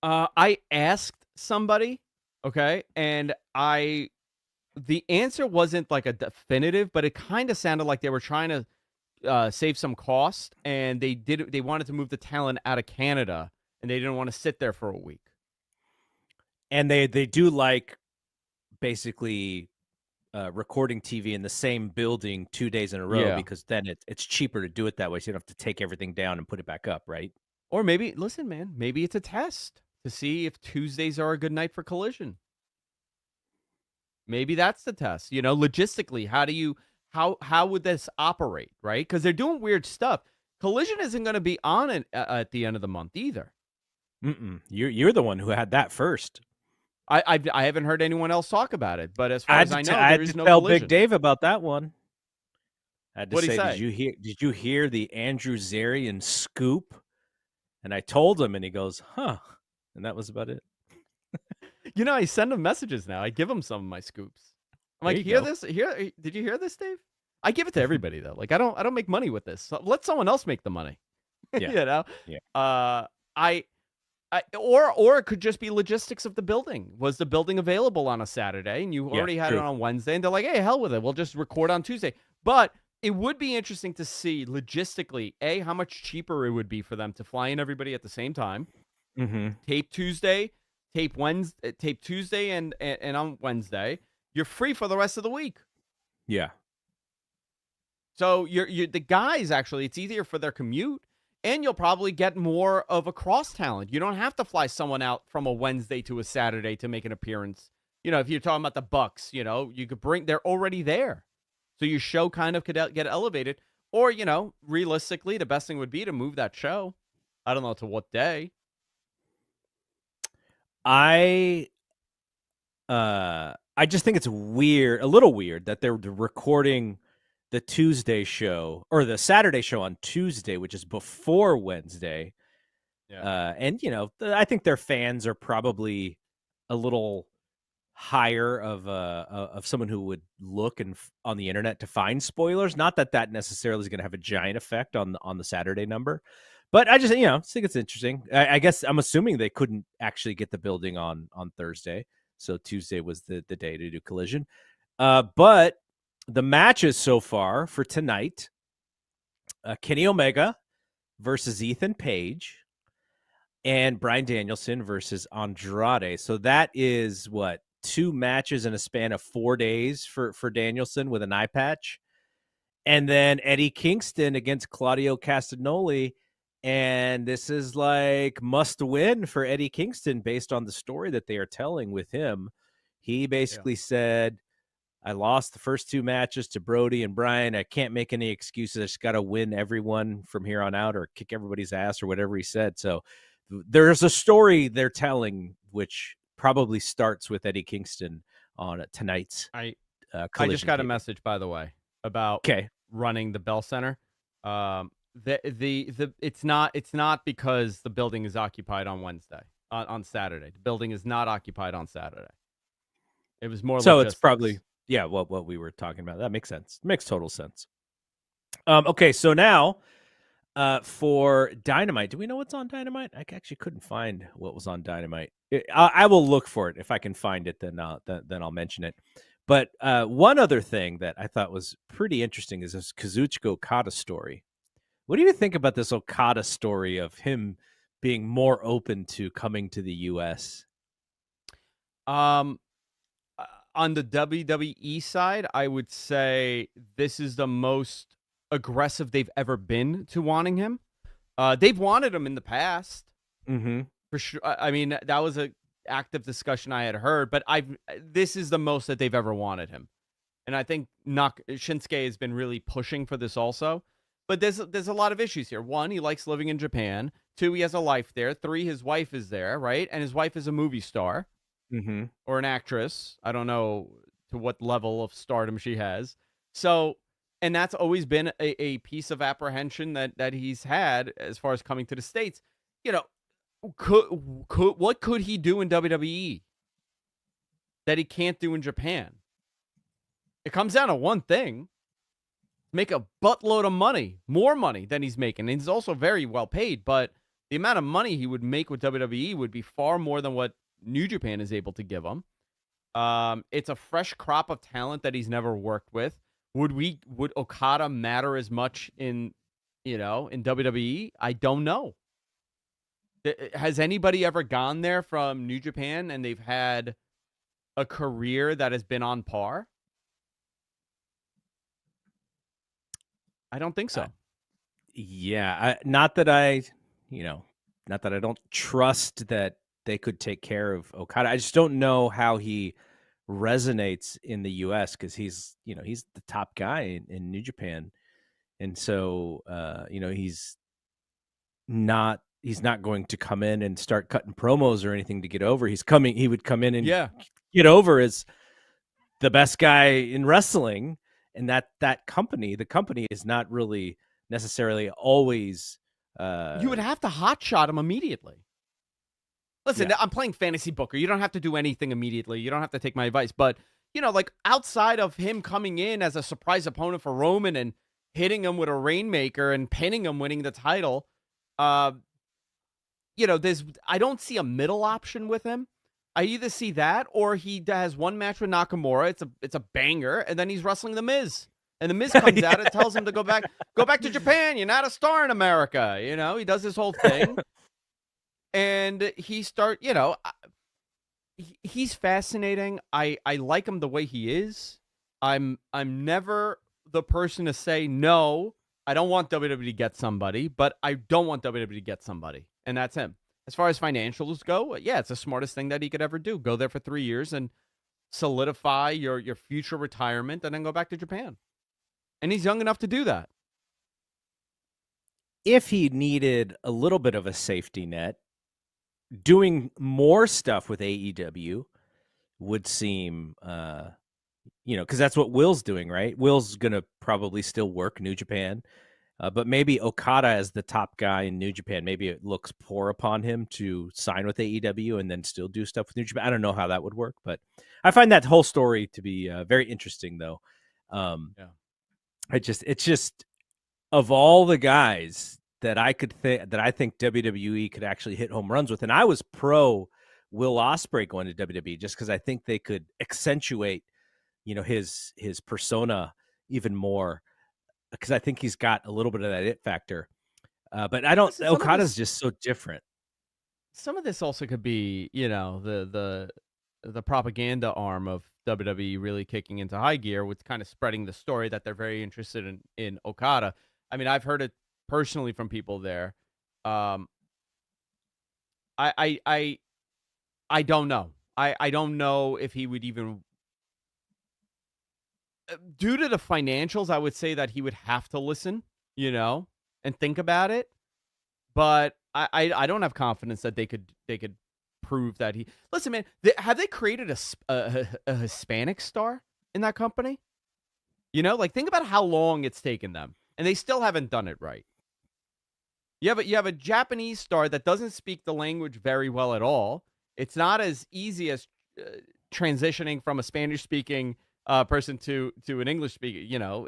I asked somebody, okay, and the answer wasn't like a definitive, but it kind of sounded like they were trying to save some cost, and they wanted to move the talent out of Canada, and they didn't want to sit there for a week. And they do like basically recording TV in the same building 2 days in a row because then it's cheaper to do it that way, so you don't have to take everything down and put it back up, right? Or maybe, listen, man, maybe it's a test to see if Tuesdays are a good night for Collision. Maybe that's the test. Logistically, how would this operate, right? Because they're doing weird stuff. Collision isn't going to be on at the end of the month either. You're the one who had that first. I haven't heard anyone else talk about it, but as far as I know, there is no tell Collision. Big Dave about that one. I had to What'd he say? Did you hear the Andrew Zarian scoop? And I told him, and he goes, huh. And that was about it. I send him messages now. I give him some of my scoops. I'm like, this? Did you hear this, Dave? I give it to everybody though. Like I don't make money with this. So let someone else make the money. Yeah. Yeah. Or it could just be logistics of the building. Was the building available on a Saturday and you already had it on Wednesday, and they're like, hey, hell with it. We'll just record on Tuesday. But it would be interesting to see logistically, how much cheaper it would be for them to fly in everybody at the same time. Tape Tuesday, tape Tuesday and on Wednesday. You're free for the rest of the week. Yeah. So you're the guys, actually, it's easier for their commute, and you'll probably get more of a cross talent. You don't have to fly someone out from a Wednesday to a Saturday to make an appearance. If you're talking about the Bucks, you could they're already there. So your show kind of could get elevated. Or, realistically, the best thing would be to move that show. I don't know to what day. I just think it's weird, a little weird that they're recording the Tuesday show or the Saturday show on Tuesday, which is before Wednesday. Yeah. And I think their fans are probably a little higher of someone who would look on the internet to find spoilers. Not that necessarily is going to have a giant effect on the Saturday number, but I just think it's interesting. I guess I'm assuming they couldn't actually get the building on Thursday, so Tuesday was the day to do Collision. But the matches so far for tonight: Kenny Omega versus Ethan Page, and Bryan Danielson versus Andrade. So that is what, 2 matches in a span of 4 days for Danielson with an eye patch. And then Eddie Kingston against Claudio Castagnoli. And this is like must win for Eddie Kingston based on the story that they are telling with him. He basically said, I lost the first 2 matches to Brody and Bryan. I can't make any excuses. I just got to win everyone from here on out or kick everybody's ass or whatever he said. So there's a story they're telling, which probably starts with Eddie Kingston on tonight's I just Collision got a taping. message, by the way, about running the Bell Center. It's not because the building is occupied on Wednesday, on Saturday. The building is not occupied on Saturday. It was more So logistics. it's probably, what we were talking about. That makes sense. Makes total sense. Okay, so now for Dynamite, do we know what's on Dynamite? I actually couldn't find what was on Dynamite. I will look for it. If I can find it, then I'll mention it. But one other thing that I thought was pretty interesting is this Kazuchika Okada story. What do you think about this Okada story of him being more open to coming to the U.S.? On the WWE side, I would say this is the most aggressive they've ever been to wanting him. They've wanted him in the past. Mm-hmm. For sure. I mean, that was a active discussion I had heard, but this is the most that they've ever wanted him. And I think Shinsuke has been really pushing for this also. But there's a lot of issues here. 1, he likes living in Japan. 2, he has a life there. 3, his wife is there, right? And his wife is a movie star. Mm-hmm. Or an actress. I don't know to what level of stardom she has. So, and that's always been a piece of apprehension that he's had as far as coming to the States. What could he do in WWE that he can't do in Japan? It comes down to one thing: make a buttload of money, more money than he's making. And he's also very well paid, but the amount of money he would make with WWE would be far more than what New Japan is able to give him. It's a fresh crop of talent that he's never worked with. Would Okada matter as much in WWE? I don't know. Has anybody ever gone there from New Japan and they've had a career that has been on par? I don't think so. Not that I don't trust that they could take care of Okada. I just don't know how he resonates in the U.S. because he's the top guy in New Japan, and so he's not going to come in and start cutting promos or anything to get over. He would come in and get over as the best guy in wrestling, and the company is not really necessarily always. You would have to hotshot him immediately. Listen, I'm playing fantasy booker. You don't have to do anything immediately. You don't have to take my advice. But, like outside of him coming in as a surprise opponent for Roman and hitting him with a Rainmaker and pinning him, winning the title, I don't see a middle option with him. I either see that or he has one match with Nakamura. It's a banger, and then he's wrestling The Miz. And The Miz comes out and tells him to go back to Japan. You're not a star in America. He does this whole thing. And he's fascinating. I like him the way he is. I'm never the person to say, no, I don't want WWE to get somebody, but I don't want WWE to get somebody. And that's him. As far as financials go, it's the smartest thing that he could ever do. Go there for 3 years and solidify your future retirement and then go back to Japan. And he's young enough to do that. if he needed a little bit of a safety net, doing more stuff with AEW would seem, because that's what Will's doing, right? Will's going to probably still work New Japan, but maybe Okada as the top guy in New Japan, maybe it looks poor upon him to sign with AEW and then still do stuff with New Japan. I don't know how that would work, but I find that whole story to be very interesting, though. Yeah. It's just of all the guys that I think WWE could actually hit home runs with, and I was pro Will Ospreay going to WWE just because I think they could accentuate, his persona even more, because I think he's got a little bit of that it factor. But I don't. Listen, some of Okada's this, just so different. some of this also could be, the propaganda arm of WWE really kicking into high gear with kind of spreading the story that they're very interested in Okada. I mean, I've heard it personally from people there. Um, I I I I don't know. I don't know if he would even due to the financials, I would say that he would have to listen, and think about it. But I don't have confidence that they could prove that he listen, man. Have they created a Hispanic star in that company? Like think about how long it's taken them, and they still haven't done it right. You have a Japanese star that doesn't speak the language very well at all. It's not as easy as transitioning from a Spanish speaking person to an English speaker.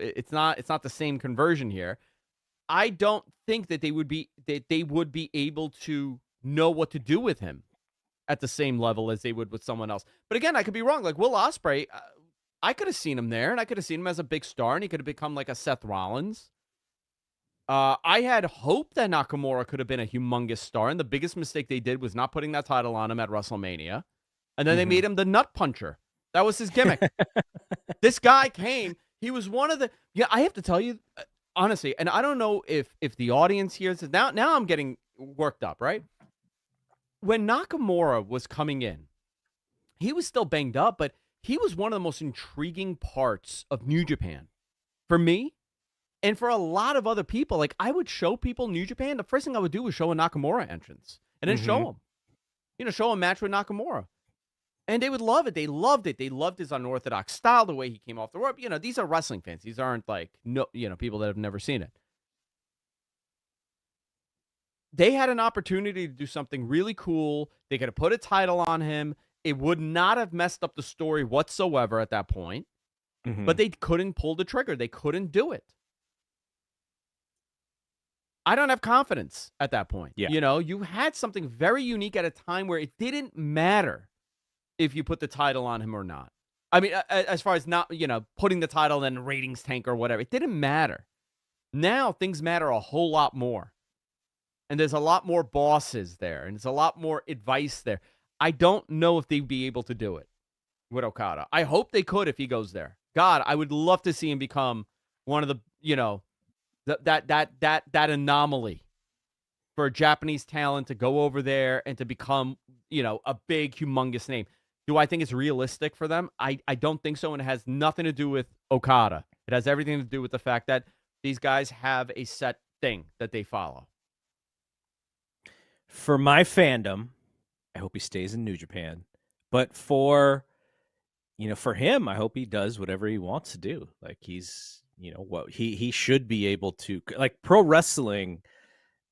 It's not the same conversion here. I don't think that they would be able to know what to do with him at the same level as they would with someone else. But again, I could be wrong. Like Will Ospreay, I could have seen him there, and I could have seen him as a big star, and he could have become like a Seth Rollins. I had hoped that Nakamura could have been a humongous star, and the biggest mistake they did was not putting that title on him at WrestleMania. And then they made him the nut puncher. That was his gimmick. This guy came. He was one of the. Yeah, I have to tell you, honestly, and I don't know if the audience hears it. Now I'm getting worked up, right? When Nakamura was coming in, he was still banged up, but he was one of the most intriguing parts of New Japan. For me, and for a lot of other people, like I would show people New Japan. The first thing I would do was show a Nakamura entrance and then show them, show a match with Nakamura. And they would love it. They loved it. They loved his unorthodox style, the way he came off the rope. These are wrestling fans. These aren't like, no, people that have never seen it. They had an opportunity to do something really cool. They could have put a title on him. It would not have messed up the story whatsoever at that point. But they couldn't pull the trigger. They couldn't do it. I don't have confidence at that point. Yeah. You had something very unique at a time where it didn't matter if you put the title on him or not. I mean, as far as not, putting the title in the ratings tank or whatever, it didn't matter. Now things matter a whole lot more. And there's a lot more bosses there, and there's a lot more advice there. I don't know if they'd be able to do it with Okada. I hope they could if he goes there. God, I would love to see him become one of the, that anomaly for a Japanese talent to go over there and to become, a big, humongous name. Do I think it's realistic for them? I don't think so, and it has nothing to do with Okada. It has everything to do with the fact that these guys have a set thing that they follow. For my fandom, I hope he stays in New Japan. But for him, I hope he does whatever he wants to do. Like he's, what he should be able to, like pro wrestling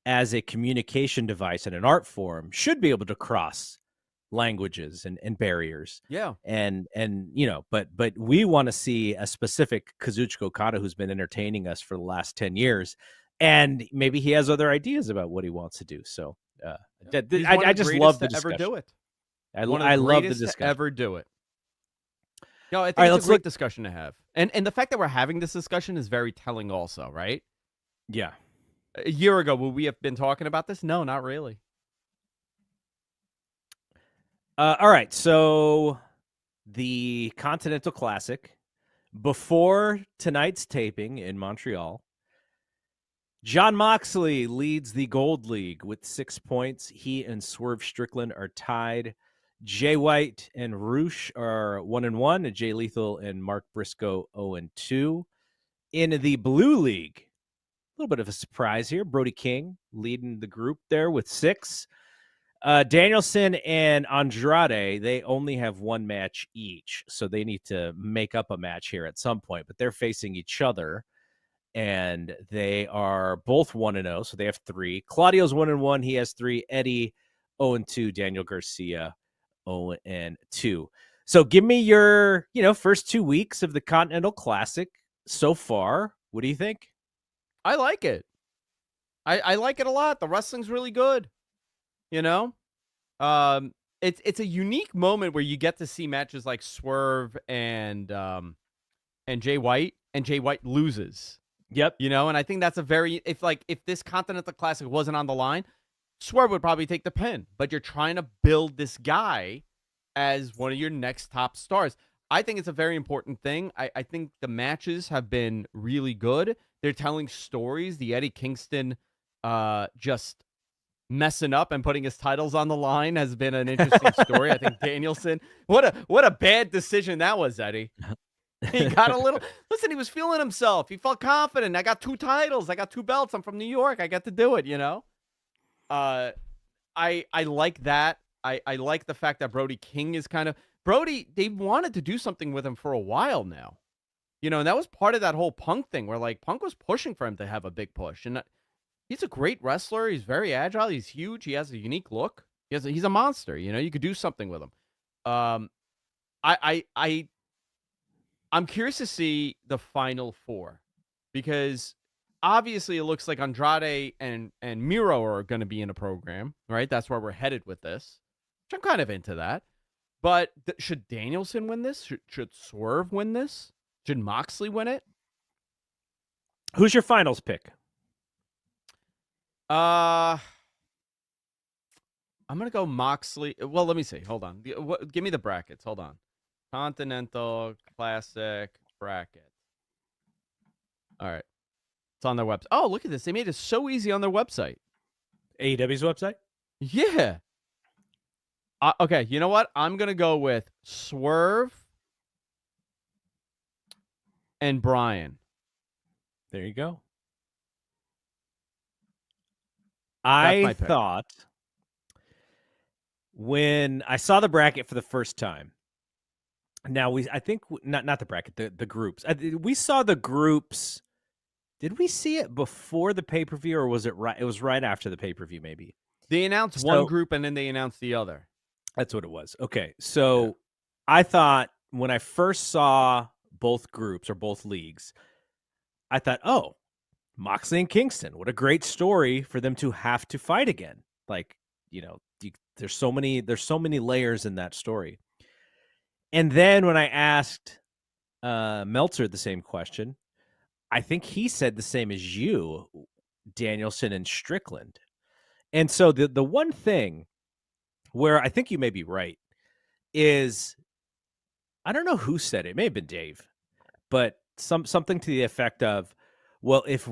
as a communication device and an art form should be able to cross languages and barriers. Yeah. And but we want to see a specific Kazuchika Okada who's been entertaining us for the last 10 years. And maybe he has other ideas about what he wants to do. So I just love the discussion. Ever do it. I love the discussion. To ever do it. No, I think right, it's a great discussion to have. And the fact that we're having this discussion is very telling also, right? Yeah. A year ago, would we have been talking about this? No, not really. All right. So the Continental Classic, before tonight's taping in Montreal, Jon Moxley leads the Gold League with 6 points. He and Swerve Strickland are tied. Jay White and Roosh are 1-1, and Jay Lethal and Mark Briscoe 0-2. In the Blue League, little bit of a surprise here. Brody King leading the group there with 6. Danielson and Andrade, they only have 1 match each, so they need to make up a match here at some point, but they're facing each other, and they are both 1-0, so they have 3. Claudio's 1-1, he has 3. Eddie 0-2, Daniel Garcia 0-2. So give me your, first 2 weeks of the Continental Classic so far. What do you think? I like it. I like it a lot. The wrestling's really good. It's a unique moment where you get to see matches like Swerve and Jay White, and Jay White loses. Yep. And I think that's if this Continental Classic wasn't on the line, Swerve would probably take the pin. But you're trying to build this guy as one of your next top stars. I think it's a very important thing. I think the matches have been really good. They're telling stories. The Eddie Kingston just messing up and putting his titles on the line has been an interesting story. I think Danielson, what a bad decision that was, Eddie. He got a little, listen, he was feeling himself. He felt confident. I got 2 titles. I got 2 belts. I'm from New York. I get to do it, I like that. I like the fact that Brody King is Brody, they've wanted to do something with him for a while now. And that was part of that whole Punk thing where Punk was pushing for him to have a big push. And he's a great wrestler. He's very agile. He's huge. He has a unique look. He's a monster. You could do something with him. I'm curious to see the final 4 because obviously it looks like Andrade and Miro are going to be in a program, right? That's where we're headed with this. Which I'm kind of into that. But should Danielson win this? Should Swerve win this? Should Moxley win it? Who's your finals pick? I'm going to go Moxley. Well, let me see. Hold on. Give me the brackets. Hold on. Continental Classic bracket. All right. It's on their website. Oh, look at this. They made it so easy on their website. AEW's website? Yeah. Okay, you know what? I'm going to go with Swerve and Brian. There you go. I thought when I saw the bracket for the first time, now I think not the bracket, the groups. We saw the groups. Did we see it before the pay-per-view or was it right? It was right after the pay-per-view, maybe. They announced one group and then they announced the other. That's what it was. Okay. So yeah. I thought when I first saw both groups or both leagues, I thought, oh, Moxley and Kingston, what a great story for them to have to fight again. There's so many layers in that story. And then when I asked Meltzer the same question, I think he said the same as you, Danielson and Strickland. And so the one thing where I think you may be right is, I don't know who said it. It may have been Dave, but something to the effect of, well, if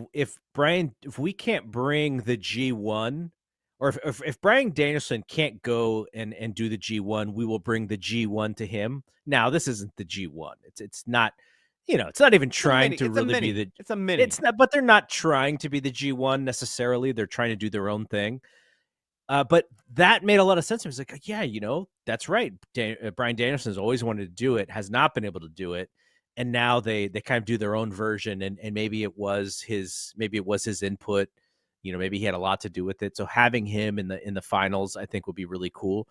we can't bring the G1, or if Bryan Danielson can't go and do the G1, we will bring the G1 to him. Now, this isn't the G1. It's not, it's not even trying to really be the. It's a mini. It's not, but they're not trying to be the G1 necessarily. They're trying to do their own thing. But that made a lot of sense. I was like, yeah, that's right. Bryan Danielson's always wanted to do it, has not been able to do it. And now they kind of do their own version. And maybe it was his input, maybe he had a lot to do with it. So having him in the finals, I think would be really cool.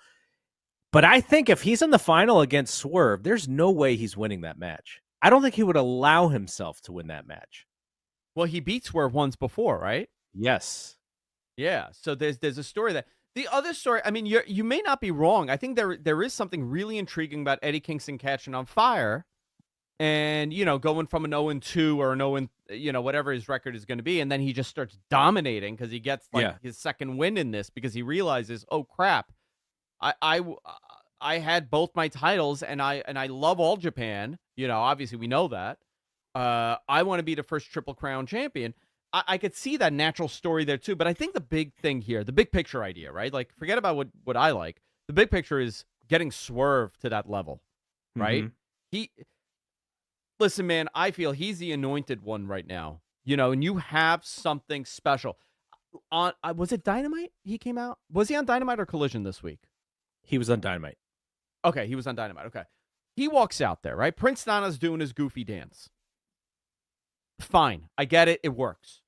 But I think if he's in the final against Swerve, there's no way he's winning that match. I don't think he would allow himself to win that match. Well, he beat Swerve once before, right? Yes. Yeah, so there's a story that the other story. I mean, you may not be wrong. I think there is something really intriguing about Eddie Kingston catching on fire, and going from an 0-2 or an 0, whatever his record is going to be, and then he just starts dominating because he gets his second win in this because he realizes, oh crap, I had both my titles and I love All Japan. Obviously we know that. I want to be the first Triple Crown champion. I could see that natural story there too, but I think the big thing here, the big picture idea, right? Like, forget about what I like. The big picture is getting Swerve to that level, right? Mm-hmm. Listen, man, I feel he's the anointed one right now and you have something special. On was it Dynamite? He came out. Was he on Dynamite or Collision this week? He was on Dynamite. Okay, he was on Dynamite. Okay, he walks out there, right? Prince Nana's doing his goofy dance. Fine, I get it. It works,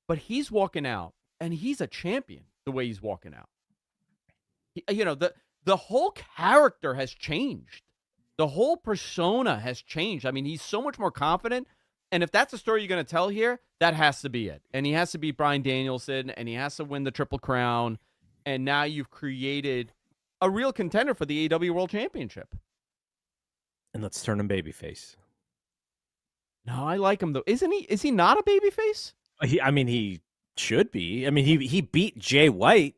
but he's walking out, and he's a champion. The way he's walking out, the whole character has changed. The whole persona has changed. I mean, he's so much more confident. And if that's the story you're going to tell here, that has to be it. And he has to beat Bryan Danielson, and he has to win the Triple Crown. And now you've created a real contender for the AEW World Championship. And let's turn him babyface. No, I like him, though. Isn't he? Is he not a babyface? He should be. I mean, he beat Jay White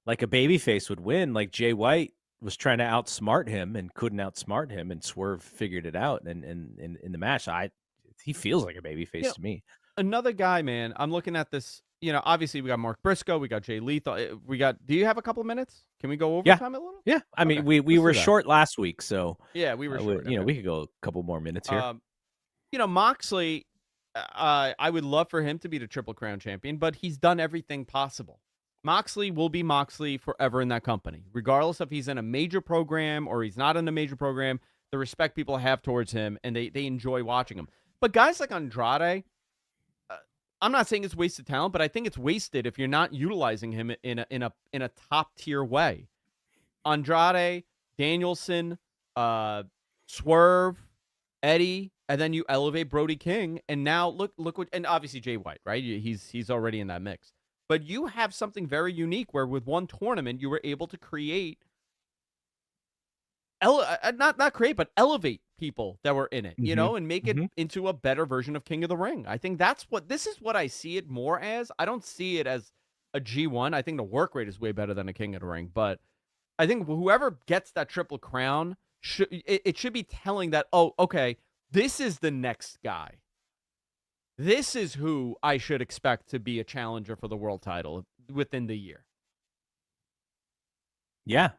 like a babyface would win. Like Jay White was trying to outsmart him and couldn't outsmart him, and Swerve figured it out. And in the match, he feels like a babyface to me. Another guy, man. I'm looking at this. Obviously we got Mark Briscoe, we got Jay Lethal. Do you have a couple of minutes? Can we go overtime a little? Yeah. I mean, we were short last week, so yeah, we were short. We could go a couple more minutes here. Moxley, I would love for him to be the Triple Crown champion, but he's done everything possible. Moxley will be Moxley forever in that company, regardless if he's in a major program or he's not in a major program. The respect people have towards him, and they enjoy watching him. But guys like Andrade, I'm not saying it's wasted talent, but I think it's wasted if you're not utilizing him in a top tier way. Andrade, Danielson, Swerve, Eddie, and then you elevate Brody King, and now look what, and obviously Jay White, right? He's already in that mix. But you have something very unique where with one tournament you were able to create, not create, but elevate people that were in it, and make it into a better version of King of the Ring. I think this is what I see it more as. I don't see it as a G1. I think the work rate is way better than a King of the Ring, but I think whoever gets that Triple Crown, it should be telling that, oh, okay, this is the next guy. This is who I should expect to be a challenger for the world title within the year. Yeah.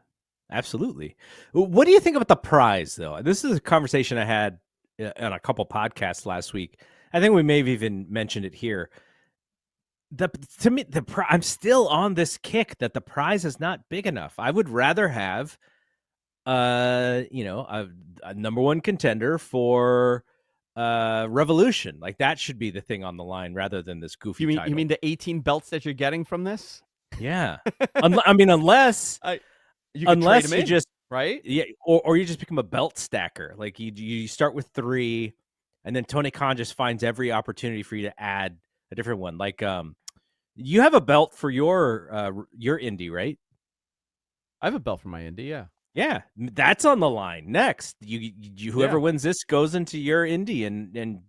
Absolutely. What do you think about the prize, though? This is a conversation I had on a couple podcasts last week. I think we may have even mentioned it here. To me, I'm still on this kick that the prize is not big enough. I would rather have, a number one contender for Revolution. Like that should be the thing on the line rather than this goofy title. You mean the 18 belts that you're getting from this? Yeah. Unless. Unless you just right, yeah, or you just become a belt stacker. Like you start with 3, and then Tony Khan just finds every opportunity for you to add a different one. Like you have a belt for your indie, right? I have a belt for my indie, yeah. Yeah, that's on the line next. You whoever wins this goes into your indie and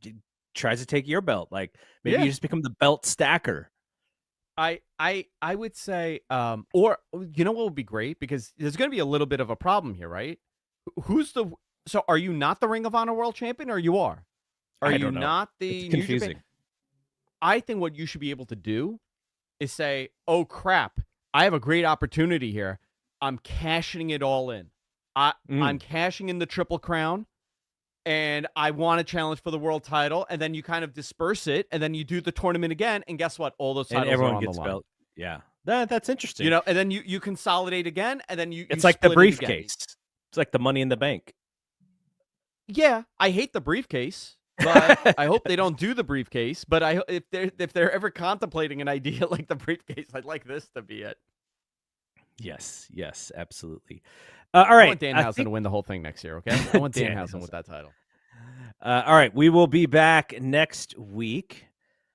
tries to take your belt. Like maybe you just become the belt stacker. I would say, or you know what would be great, because there's going to be a little bit of a problem here, right? So are you not the Ring of Honor World Champion, or you are? Are you not the New Japan? I think what you should be able to do is say, oh crap, I have a great opportunity here. I'm cashing it all in. I'm cashing in the Triple Crown, and I want to challenge for the world title, and then you kind of disperse it, and then you do the tournament again, and guess what? All those titles are on the line. Belt. Yeah, that's interesting. And then you consolidate again, and then it's like the briefcase. It's like the Money in the Bank. Yeah, I hate the briefcase, but I hope they don't do the briefcase. But if they're ever contemplating an idea like the briefcase, I'd like this to be it. Yes, absolutely. All right. I want Danhausen to win the whole thing next year, okay? I want Danhausen with that title. All right, we will be back next week.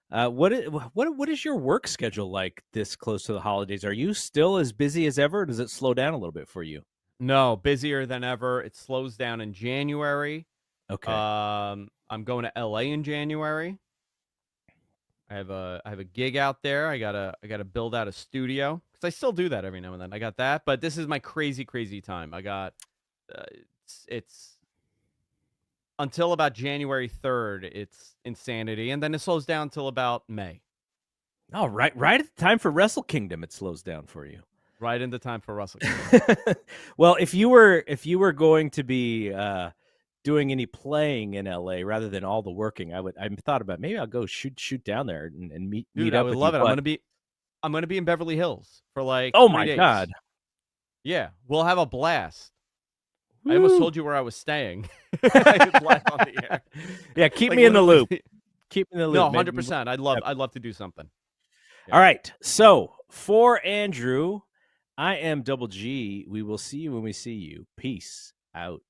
What is your work schedule like this close to the holidays? Are you still as busy as ever, or does it slow down a little bit for you? No, busier than ever. It slows down in January. Okay. I'm going to LA in January. I have a gig out there. I gotta build out a studio, because I still do that every now and then. I got that, but this is my crazy time. I got it's until about January 3rd. It's insanity, and then it slows down till about May. Oh, right at the time for Wrestle Kingdom, it slows down for you. Right into time for Wrestle Kingdom. Well, if you were going to be doing any playing in LA rather than all the working, I thought about maybe I'll go shoot down there and meet Dude, meet I up would with love you. it. But I'm gonna be in Beverly Hills for like oh 3 my days. god, Yeah, we'll have a blast. I Woo. almost told you where I was staying. Live on the air. Yeah, keep Like, me in the loop. literally- Keep me in the loop. No, Maybe 100%. I'd love to do something. Yeah. All right. So for Andrew, I am Double G. We will see you when we see you. Peace out.